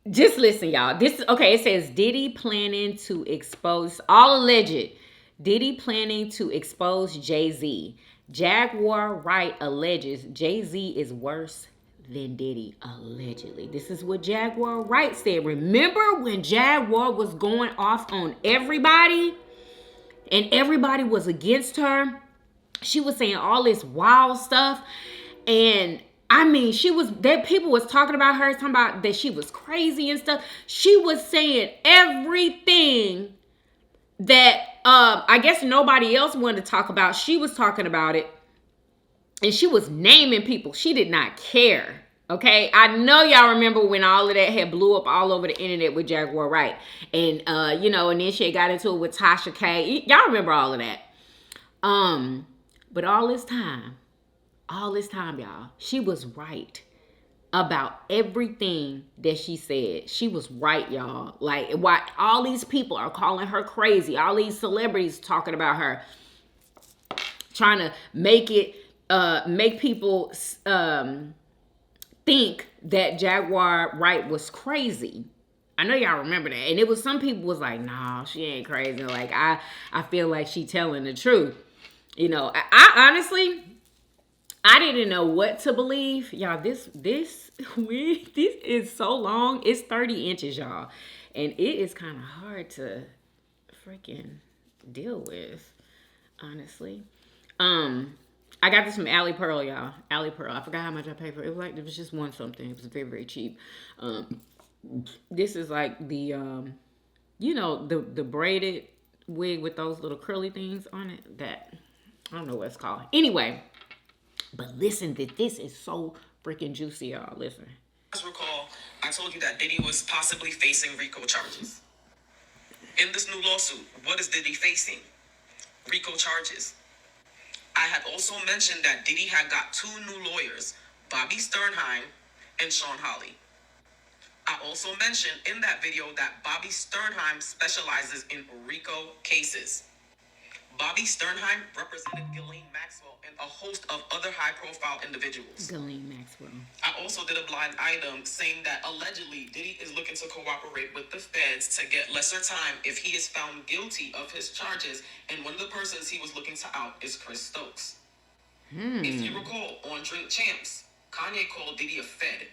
just listen, y'all. This, okay, it says, Diddy planning to expose, all alleged, Diddy planning to expose JayZ. Jaguar Wright alleges JayZ is worse than Diddy, allegedly. This is what Jaguar Wright said. Remember when Jaguar was going off on everybody and everybody was against her? She was saying all this wild stuff. And I mean, people was talking about her, talking about that she was crazy and stuff. She was saying everything that I guess nobody else wanted to talk about. She was talking about it. And she was naming people. She did not care. Okay? I know y'all remember when all of that had blew up all over the internet with Jaguar Wright. And, you know, and then she got into it with Tasha K. Y'all remember all of that. But all this time, y'all, she was right about everything that she said. She was right, y'all. Like, why all these people are calling her crazy. All these celebrities talking about her. Trying to make people think that Jaguar Wright was crazy. I know y'all remember that. And it was some people was like, nah, she ain't crazy. Like, I feel like she telling the truth. You know, I honestly, I didn't know what to believe. Y'all, this wig, this is so long. It's 30 inches, y'all. And it is kind of hard to freaking deal with, honestly. I got this from Alley Pearl, y'all. Alley Pearl. I forgot how much I paid for it. It was just one something. It was very, very cheap. This is like the, you know, the braided wig with those little curly things on it. That, I don't know what it's called. Anyway, but listen, this is so freaking juicy, y'all. Listen. As recall, I told you that Diddy was possibly facing RICO charges. In this new lawsuit, what is Diddy facing? RICO charges. I had also mentioned that Diddy had got 2 new lawyers, Bobby Sternheim and Sean Hawley. I also mentioned in that video that Bobby Sternheim specializes in RICO cases. Bobby Sternheim represented Ghislaine Maxwell and a host of other high-profile individuals. Ghislaine Maxwell. I also did a blind item saying that allegedly Diddy is looking to cooperate with the feds to get lesser time if he is found guilty of his charges, and one of the persons he was looking to out is Chris Stokes. If you recall, on Drink Champs, Kanye called Diddy a fed.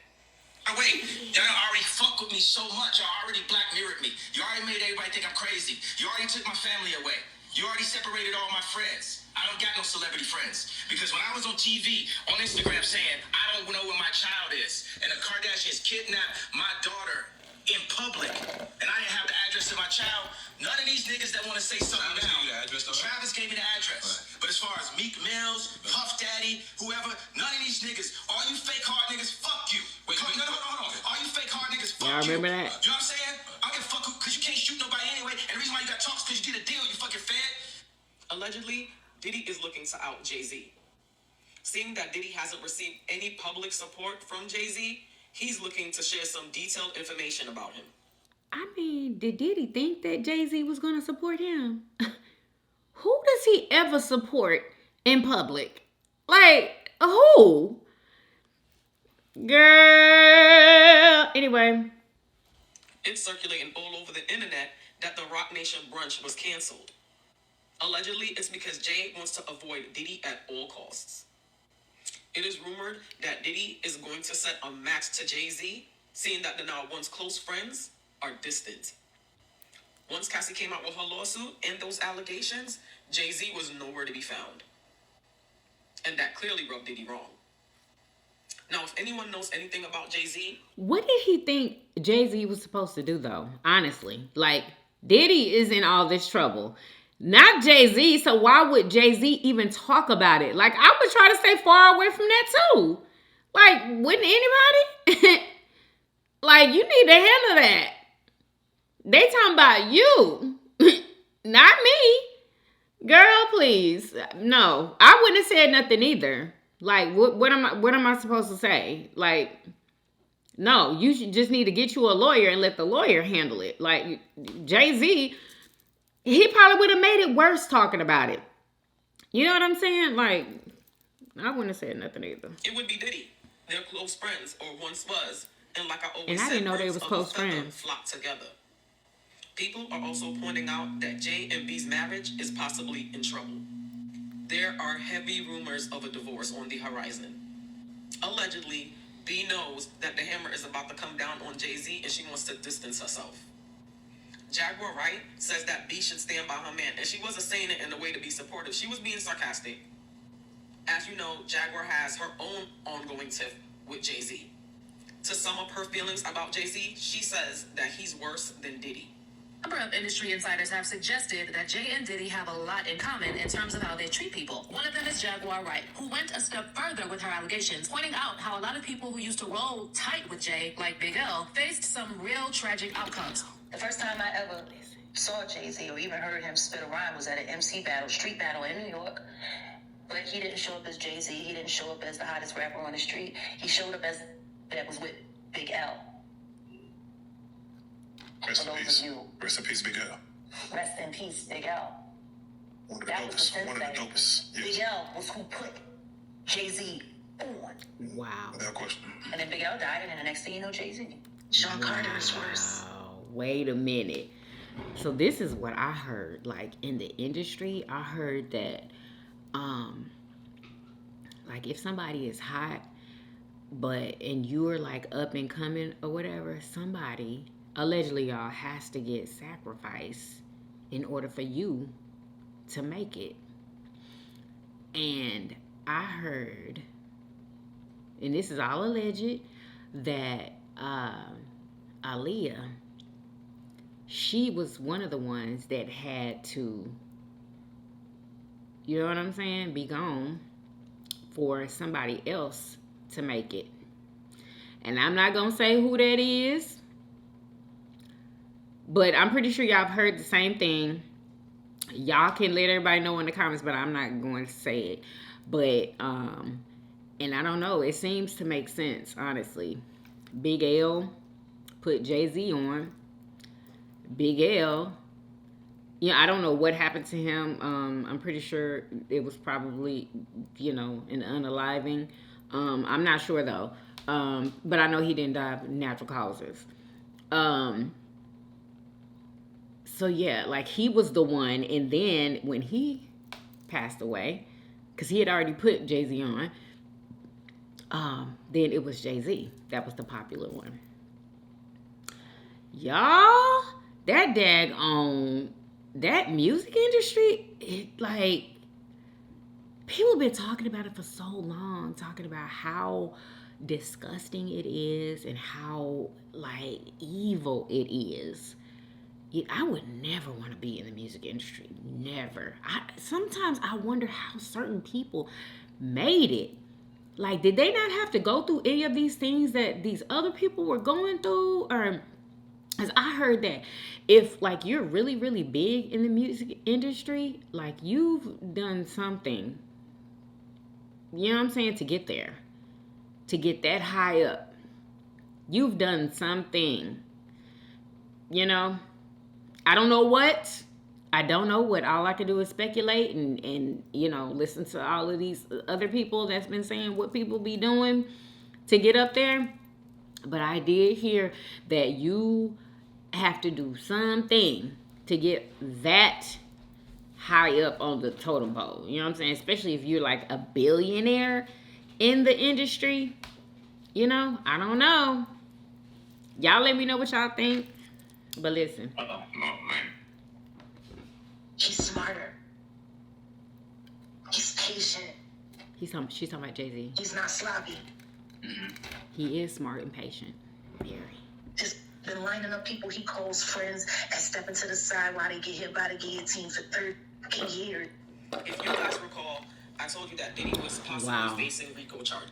Oh, wait, y'all already fuck with me so much. Y'all already black mirrored me. You already made everybody think I'm crazy. You already took my family away. You already separated all my friends. I don't got no celebrity friends. Because when I was on TV, on Instagram saying, I don't know where my child is, and the Kardashians kidnapped my daughter in public, and I didn't have the address of my child, none of these niggas that want to say something now. Travis gave me the address. But as far as Meek Mills, Puff Daddy, whoever, none of these niggas, all you fake hard niggas, fuck you. Wait, no, hold on. All you fake hard niggas, fuck you. Y'all remember that? You know what I'm saying? I don't give a fuck because you can't shoot nobody anyway, and the reason why you got talks is because you did a deal, you fucking fed. Allegedly, Diddy is looking to out JayZ. Seeing that Diddy hasn't received any public support from JayZ, he's looking to share some detailed information about him. I mean, did Diddy think that JayZ was going to support him? Who does he ever support in public? Like, who? Girl. Anyway. It's circulating all over the internet that the Rock Nation brunch was canceled. Allegedly, it's because Jay wants to avoid Diddy at all costs. It is rumored that Diddy is going to set a match to JayZ, seeing that the now once close friends are distant. Once Cassie came out with her lawsuit and those allegations, JayZ was nowhere to be found. And that clearly rubbed Diddy wrong. Now, if anyone knows anything about JayZ... What did he think JayZ was supposed to do, though? Honestly. Like, Diddy is in all this trouble. Not JayZ, so why would JayZ even talk about it? Like, I would try to stay far away from that, too. Like, wouldn't anybody? Like, you need to handle that. They talking about you, not me. Girl, please. No, I wouldn't have said nothing either. Like, what am I supposed to say? Like, no, you should just need to get you a lawyer and let the lawyer handle it. Like, JayZ, he probably would have made it worse talking about it. You know what I'm saying? Like, I wouldn't have said nothing either. It would be Diddy. They're close friends, or once was. And like I always and I said, didn't know they was close friends. Flock together. People are also pointing out that Jay and B's marriage is possibly in trouble. There are heavy rumors of a divorce on the horizon. Allegedly, B knows that the hammer is about to come down on JayZ and she wants to distance herself. Jaguar Wright says that B should stand by her man, and she wasn't saying it in a way to be supportive. She was being sarcastic. As you know, Jaguar has her own ongoing tiff with JayZ. To sum up her feelings about JayZ, she says that he's worse than Diddy. A number of industry insiders have suggested that Jay and Diddy have a lot in common in terms of how they treat people. One of them is Jaguar Wright, who went a step further with her allegations, pointing out how a lot of people who used to roll tight with Jay, like Big L, faced some real tragic outcomes. The first time I ever saw JayZ or even heard him spit a rhyme was at an MC battle, street battle in New York. But he didn't show up as JayZ. He didn't show up as the hottest rapper on the street. He showed up as that was with Big L. Rest in peace. Rest in peace, Big L. Rest in peace, Big L. One of the dopest. One of the dopest. Yes. Big L was who put JayZ on. Wow. Without question. And then Big L died, and then the next thing you know, JayZ. Sean Carter is worse. Wait a minute. So this is what I heard. Like, in the industry, I heard that, like, if somebody is hot, and you're, like, up and coming or whatever, somebody, allegedly, y'all, has to get sacrificed in order for you to make it. And I heard, and this is all alleged, that Aaliyah, she was one of the ones that had to, you know what I'm saying, be gone for somebody else to make it. And I'm not going to say who that is, but I'm pretty sure y'all have heard the same thing. Y'all can let everybody know in the comments, but I'm not going to say it. But, and I don't know, it seems to make sense, honestly. Big L put JayZ on. Big L. Yeah, I don't know what happened to him. I'm pretty sure it was probably, an unaliving. I'm not sure though. But I know he didn't die of natural causes. So yeah, like he was the one, and then when he passed away, because he had already put JayZ on, then it was JayZ that was the popular one. Y'all, that daggone that music industry, people been talking about it for so long, talking about how disgusting it is and how evil it is. I would never want to be in the music industry. Never. Sometimes I wonder how certain people made it. Like, did they not have to go through any of these things that these other people were going through? Or, as I heard that if, you're really, really big in the music industry, you've done something, you know what I'm saying, to get there. To get that high up. You've done something, I don't know what. All I can do is speculate and listen to all of these other people that's been saying what people be doing to get up there. But I did hear that you have to do something to get that high up on the totem pole. You know what I'm saying? Especially if you're a billionaire in the industry. I don't know. Y'all let me know what y'all think. But listen. Oh, man. He's smarter. He's patient. She's talking about JayZ. He's not sloppy. He is smart and patient. Very. Just been lining up people he calls friends and stepping to the side while they get hit by the guillotine for 30 years. If you guys recall, I told you that Diddy was possibly facing RICO charge.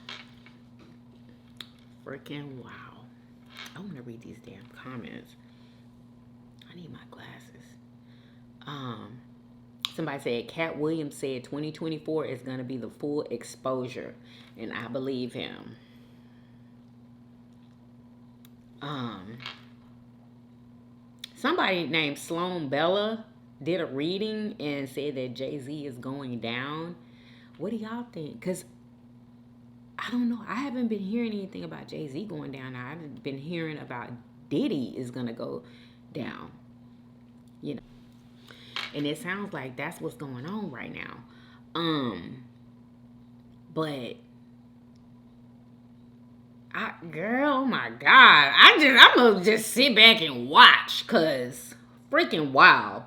Freaking wow. I want to read these damn comments. I need my glasses. Somebody said Cat Williams said 2024 is going to be the full exposure, and I believe him. Somebody named Sloan Bella did a reading and said that JayZ is going down. What do y'all think? Because I don't know. I haven't been hearing anything about JayZ going down. I've been hearing about Diddy is going to go down. And it sounds like that's what's going on right now. But girl, oh my God. I'm gonna just sit back and watch, cause freaking wow.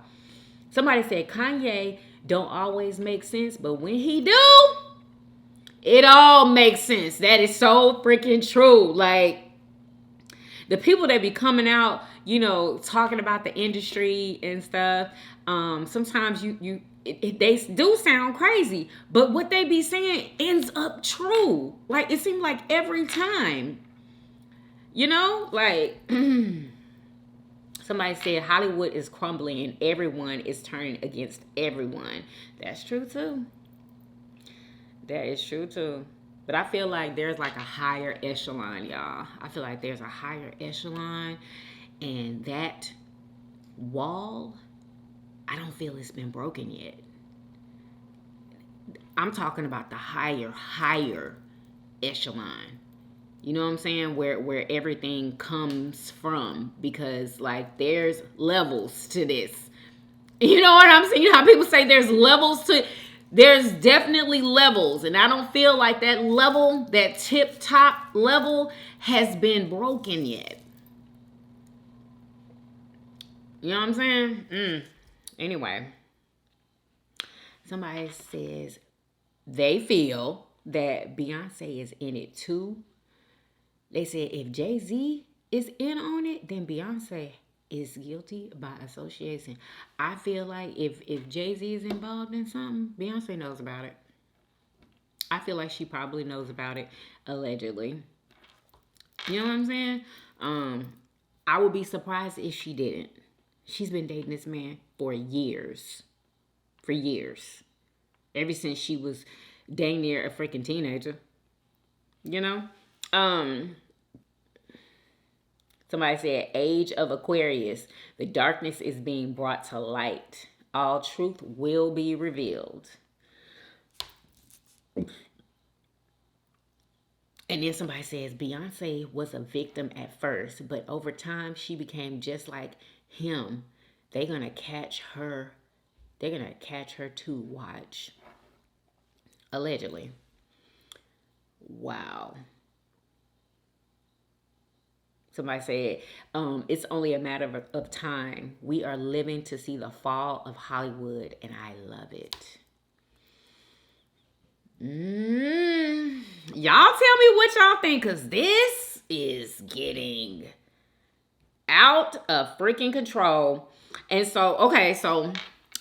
Somebody said Kanye don't always make sense, but when he do, it all makes sense. That is so freaking true. The people that be coming out, talking about the industry and stuff, sometimes they do sound crazy, but what they be saying ends up true. It seems like every time, somebody said Hollywood is crumbling and everyone is turning against everyone. That's true too. That is true too. But I feel like there's a higher echelon, y'all. I feel like there's a higher echelon, and that wall, I don't feel it's been broken yet. I'm talking about the higher echelon. You know what I'm saying? Where everything comes from, because there's levels to this. You know what I'm saying? You know how people say there's levels to. There's definitely levels, and I don't feel like that level, that tip top level, has been broken yet. You know what I'm saying? Anyway, somebody says they feel that Beyonce is in it too. They said if JayZ is in on it, then Beyonce is guilty by association. I feel like if JayZ is involved in something, Beyonce knows about it. I feel like she probably knows about it, allegedly. You know what I'm saying? I would be surprised if she didn't. She's been dating this man for years. For years. Ever since she was dang near a freaking teenager. Somebody said, age of Aquarius. The darkness is being brought to light. All truth will be revealed. And then somebody says, Beyonce was a victim at first, but over time she became just like him. They're going to catch her. They're going to catch her too. Watch. Allegedly. Wow. Somebody said, it's only a matter of time. We are living to see the fall of Hollywood, and I love it. Y'all tell me what y'all think, because this is getting out of freaking control. And so, okay, so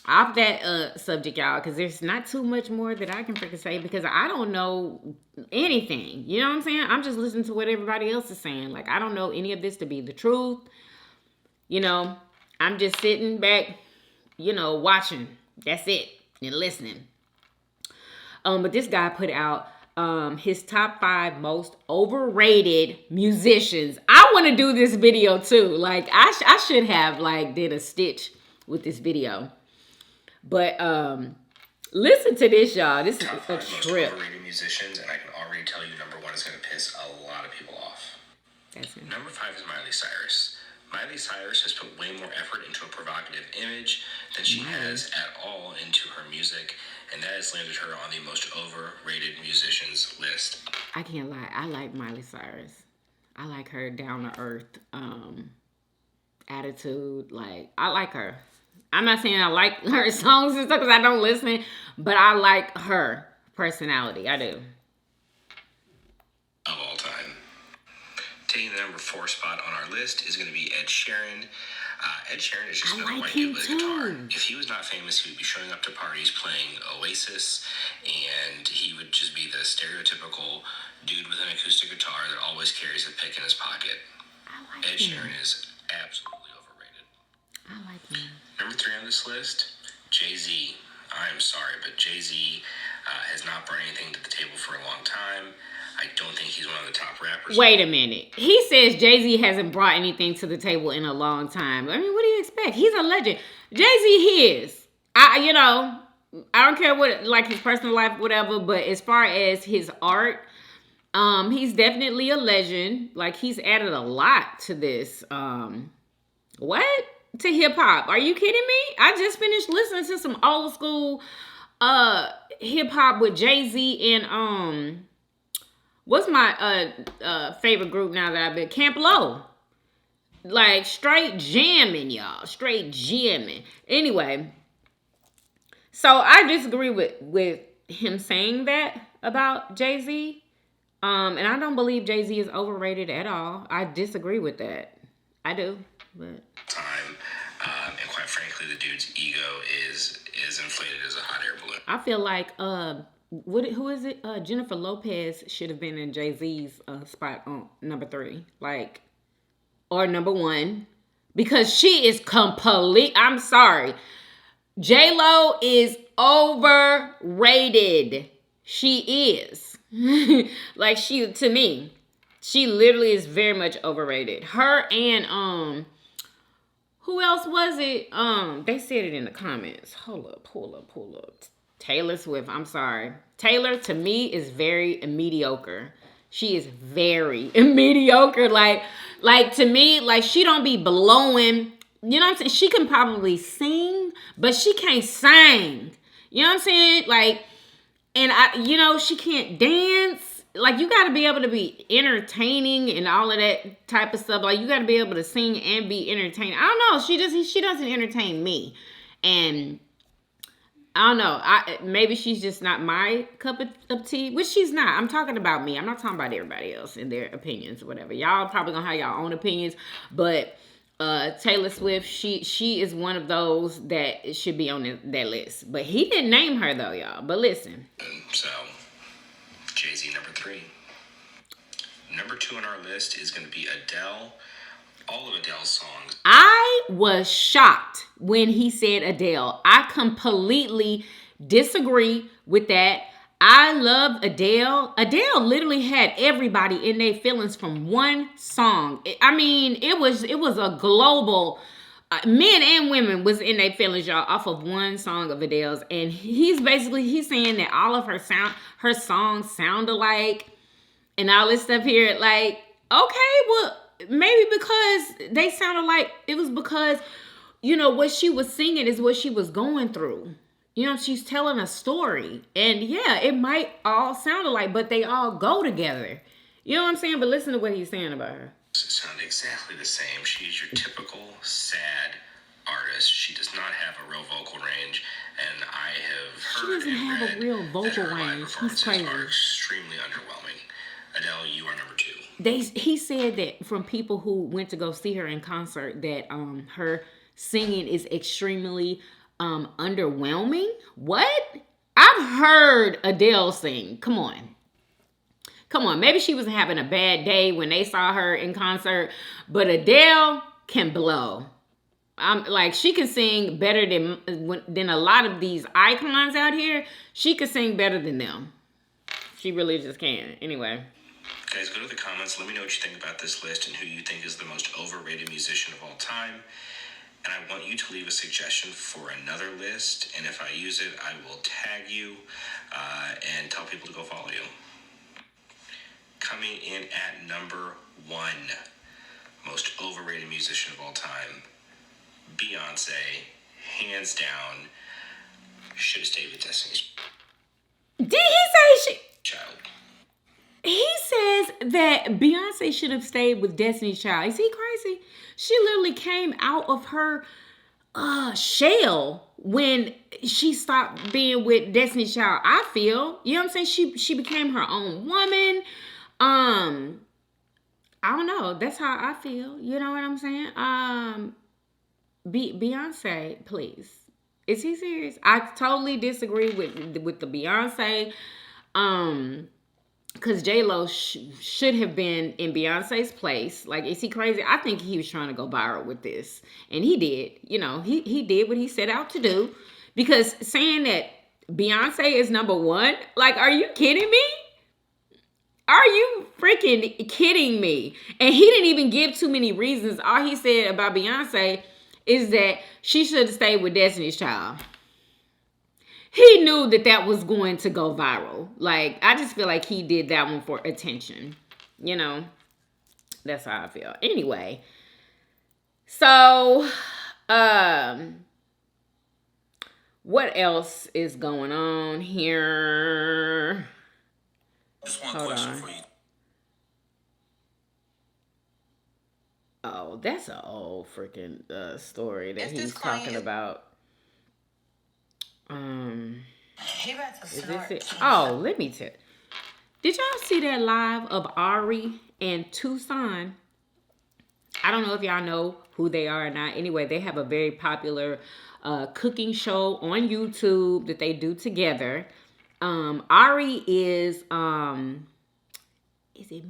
off that subject, y'all, because there's not too much more that I can freaking say, because I don't know anything. You know what I'm saying? I'm just listening to what everybody else is saying. Like, I don't know any of this to be the truth. You know, I'm just sitting back, you know, watching. That's it. And listening. But this guy put out his top 5 most overrated musicians. I want to do this video too. Like, I should have like did a stitch with this video. But listen to this, y'all. This is a trip. Most overrated musicians, and I can already tell you number 1 is going to piss a lot of people off. That's it. Number 5 is Miley Cyrus. Miley Cyrus has put way more effort into a provocative image than she has at all into her music, and that has landed her on the most overrated musicians list. I can't lie. I like Miley Cyrus. I like her down-to-earth attitude. Like, I like her. I'm not saying I like her songs and stuff because I don't listen, but I like her personality. I do. Of all time. Taking the number 4 spot on our list is going to be Ed Sheeran. Ed Sheeran is just another white dude with a guitar. If he was not famous, he would be showing up to parties playing Oasis, and he would just be the stereotypical dude with an acoustic guitar that always carries a pick in his pocket. Ed Sheeran is absolutely overrated. I like him. Number 3 on this list, JayZ. I am sorry, but JayZ has not brought anything to the table for a long time. I don't think he's one of the top rappers. Wait a minute. He says JayZ hasn't brought anything to the table in a long time. I mean, what do you expect? He's a legend. JayZ is. I don't care what, like, his personal life, whatever, but as far as his art, he's definitely a legend. Like, he's added a lot to this. What? To hip hop. Are you kidding me? I just finished listening to some old school hip hop with JayZ and what's my favorite group now that I've been? Camp Low. Like, straight jamming, y'all. Straight jamming. Anyway, so I disagree with him saying that about JayZ. And I don't believe JayZ is overrated at all. I disagree with that. I do, but time, and quite frankly, the dude's ego is inflated as a hot air balloon. I feel like who is it? Jennifer Lopez should have been in JayZ's spot on number 3, like, or number 1, because she is complete. I'm sorry, J-Lo is overrated. She is. Like, to me, she literally is very much overrated. Her and who else was it? They said it in the comments. Hold up, pull up. Taylor Swift. I'm sorry. Taylor, to me, is very mediocre. She is very mediocre. Like to me, like, she don't be blowing. You know what I'm saying? She can probably sing, but she can't sing. You know what I'm saying? Like, and she can't dance. Like, you got to be able to be entertaining and all of that type of stuff. Like, you got to be able to sing and be entertaining. I don't know. She doesn't entertain me. And I don't know. Maybe she's just not my cup of tea, which she's not. I'm talking about me. I'm not talking about everybody else and their opinions or whatever. Y'all probably gonna have your own opinions, but Taylor Swift, she is one of those that should be on that list. But he didn't name her though, y'all. But listen. So, JayZ number 3. Number 2 on our list is going to be Adele. All of Adele's songs. I was shocked when he said Adele. I completely disagree with that. I love Adele. Adele literally had everybody in their feelings from one song. I mean, it was a global. Men and women was in their feelings, y'all, off of one song of Adele's, and he's saying that all of her songs sound alike, and all this stuff here. Like, okay, well, maybe because they sound alike, it was because, you know, what she was singing is what she was going through. You know, she's telling a story. And yeah, it might all sound alike, but they all go together. You know what I'm saying? But listen to what he's saying about her. Sound exactly the same. She's your typical sad artist. She does not have a real vocal range, and I have heard She doesn't have a real vocal range. She's crazy. Are extremely underwhelming. Adele, you are number 2. He said that from people who went to go see her in concert that her singing is extremely underwhelming. What? I've heard Adele sing. Come on. Maybe she was having a bad day when they saw her in concert, but Adele can blow. Like, she can sing better than a lot of these icons out here. She could sing better than them. She really just can. Anyway. Guys, go to the comments. Let me know what you think about this list and who you think is the most overrated musician of all time. And I want you to leave a suggestion for another list. And if I use it, I will tag you and tell people to go follow you. Coming in at number 1, most overrated musician of all time, Beyonce, hands down, should have stayed with Destiny's Did he say Child. He says that Beyonce should have stayed with Destiny's Child. Is he crazy? She literally came out of her shell when she stopped being with Destiny's Child. I feel, you know what I'm saying? She became her own woman. I don't know. That's how I feel. You know what I'm saying? Beyonce, please. Is he serious? I totally disagree with the Beyonce. Because J-Lo should have been in Beyonce's place. Like, is he crazy? I think he was trying to go viral with this. And he did. You know, he did what he set out to do. Because saying that Beyonce is number 1, like, are you kidding me? Are you freaking kidding me? And he didn't even give too many reasons. All he said about Beyonce is that she should have stayed with Destiny's Child. He knew that was going to go viral. Like, I just feel like he did that one for attention. You know? That's how I feel. Anyway. So, what else is going on here? Just one question for you. Oh, that's an old freaking story that he's talking about. Is this it? Oh, let me tell. Did y'all see that live of Ari and Tucson? I don't know if y'all know who they are or not. Anyway, they have a very popular cooking show on YouTube that they do together. Ari is it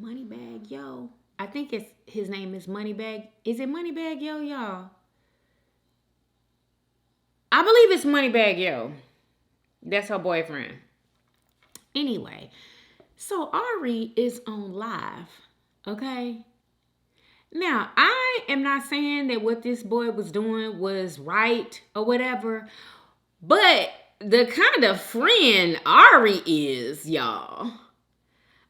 Moneybag Yo? I think his name is Moneybag. Is it Moneybag Yo, y'all? I believe it's Moneybag Yo. That's her boyfriend. Anyway, so Ari is on live, okay? Now, I am not saying that what this boy was doing was right or whatever, but the kind of friend Ari is, y'all,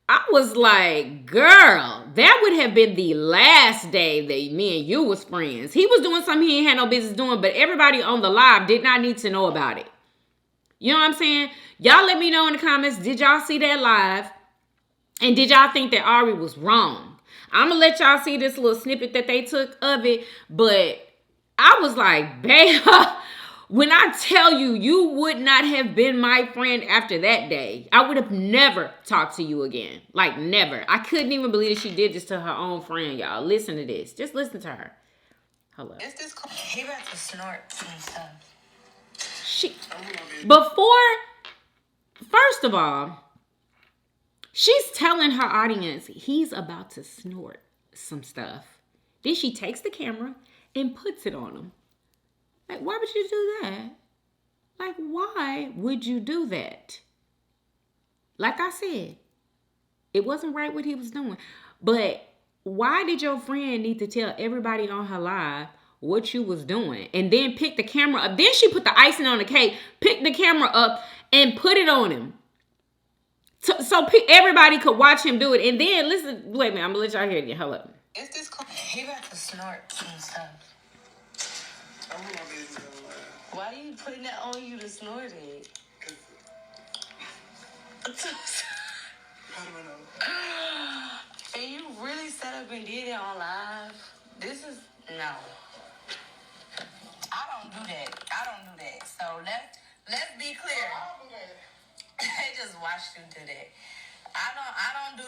I was like, girl, that would have been the last day that me and you was friends. He was doing something he ain't had no business doing, but everybody on the live did not need to know about it. You know what I'm saying? Y'all let me know in the comments, did y'all see that live? And did y'all think that Ari was wrong? I'm going to let y'all see this little snippet that they took of it, but I was like, babe, when I tell you, you would not have been my friend after that day. I would have never talked to you again. Like, never. I couldn't even believe that she did this to her own friend, y'all. Listen to this. Just listen to her. Hello. Is this he about to snort some stuff? First of all, she's telling her audience he's about to snort some stuff. Then she takes the camera and puts it on him. Like, why would you do that? Like, why would you do that? Like I said, it wasn't right what he was doing. But why did your friend need to tell everybody on her live what you was doing? And then pick the camera up. Then she put the icing on the cake, picked the camera up, and put it on him. So everybody could watch him do it. And then, listen, wait a minute, I'm going to let y'all hear it. Hold up. Is this cool? He about to snort some stuff. Why are you putting that on you to snort it? And you really set up and did it on live? This is, no. I don't do that. So let's be clear. They just watched you do that. I don't do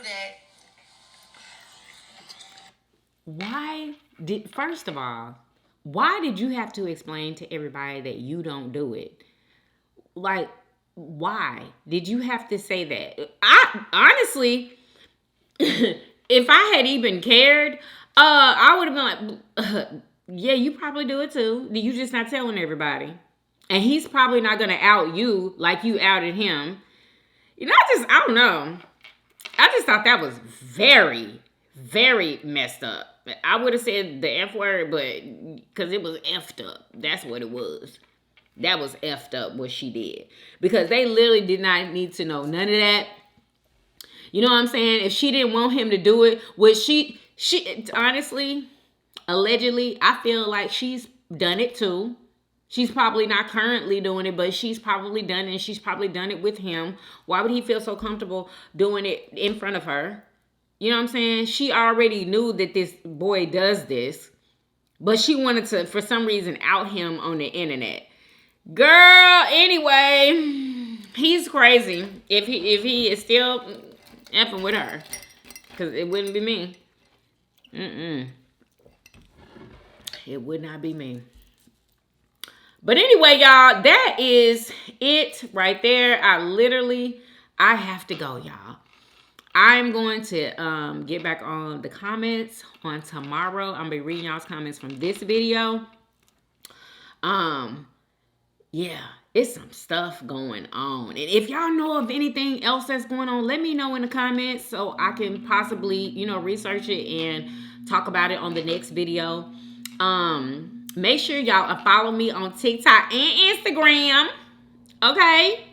that. First of all, why did you have to explain to everybody that you don't do it? Like, why did you have to say that? I honestly, if I had even cared, I would have been like, yeah, you probably do it too. You just not telling everybody. And he's probably not going to out you like you outed him. You know, I don't know. I just thought that was very, very messed up. I would have said the F word, but because it was effed up. That's what it was. That was effed up what she did. Because they literally did not need to know none of that. You know what I'm saying? If she didn't want him to do it, which she honestly, allegedly, I feel like she's done it too. She's probably not currently doing it, but she's probably done it, and she's probably done it with him. Why would he feel so comfortable doing it in front of her? You know what I'm saying? She already knew that this boy does this, but she wanted to, for some reason, out him on the internet. Girl, anyway, he's crazy. If he is still effing with her, because it wouldn't be me. It would not be me. But anyway, y'all, that is it right there. I have to go, y'all. I'm going to get back on the comments on tomorrow. I'm going to be reading y'all's comments from this video. Yeah, it's some stuff going on. And if y'all know of anything else that's going on, let me know in the comments so I can possibly, research it and talk about it on the next video. Make sure y'all follow me on TikTok and Instagram. Okay?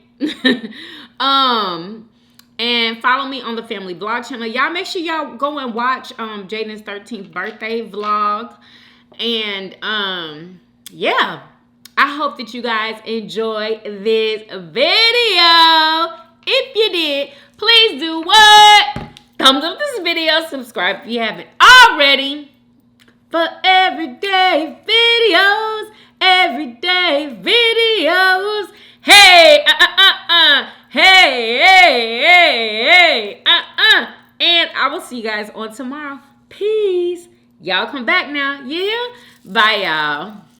And follow me on the Family Vlog channel. Y'all make sure y'all go and watch Jadens' 13th birthday vlog. And yeah. I hope that you guys enjoy this video. If you did, please do what? Thumbs up this video. Subscribe if you haven't already. For everyday videos. Everyday videos. Hey, hey, and I will see you guys on tomorrow. Peace. Y'all come back now. Yeah? Bye, y'all.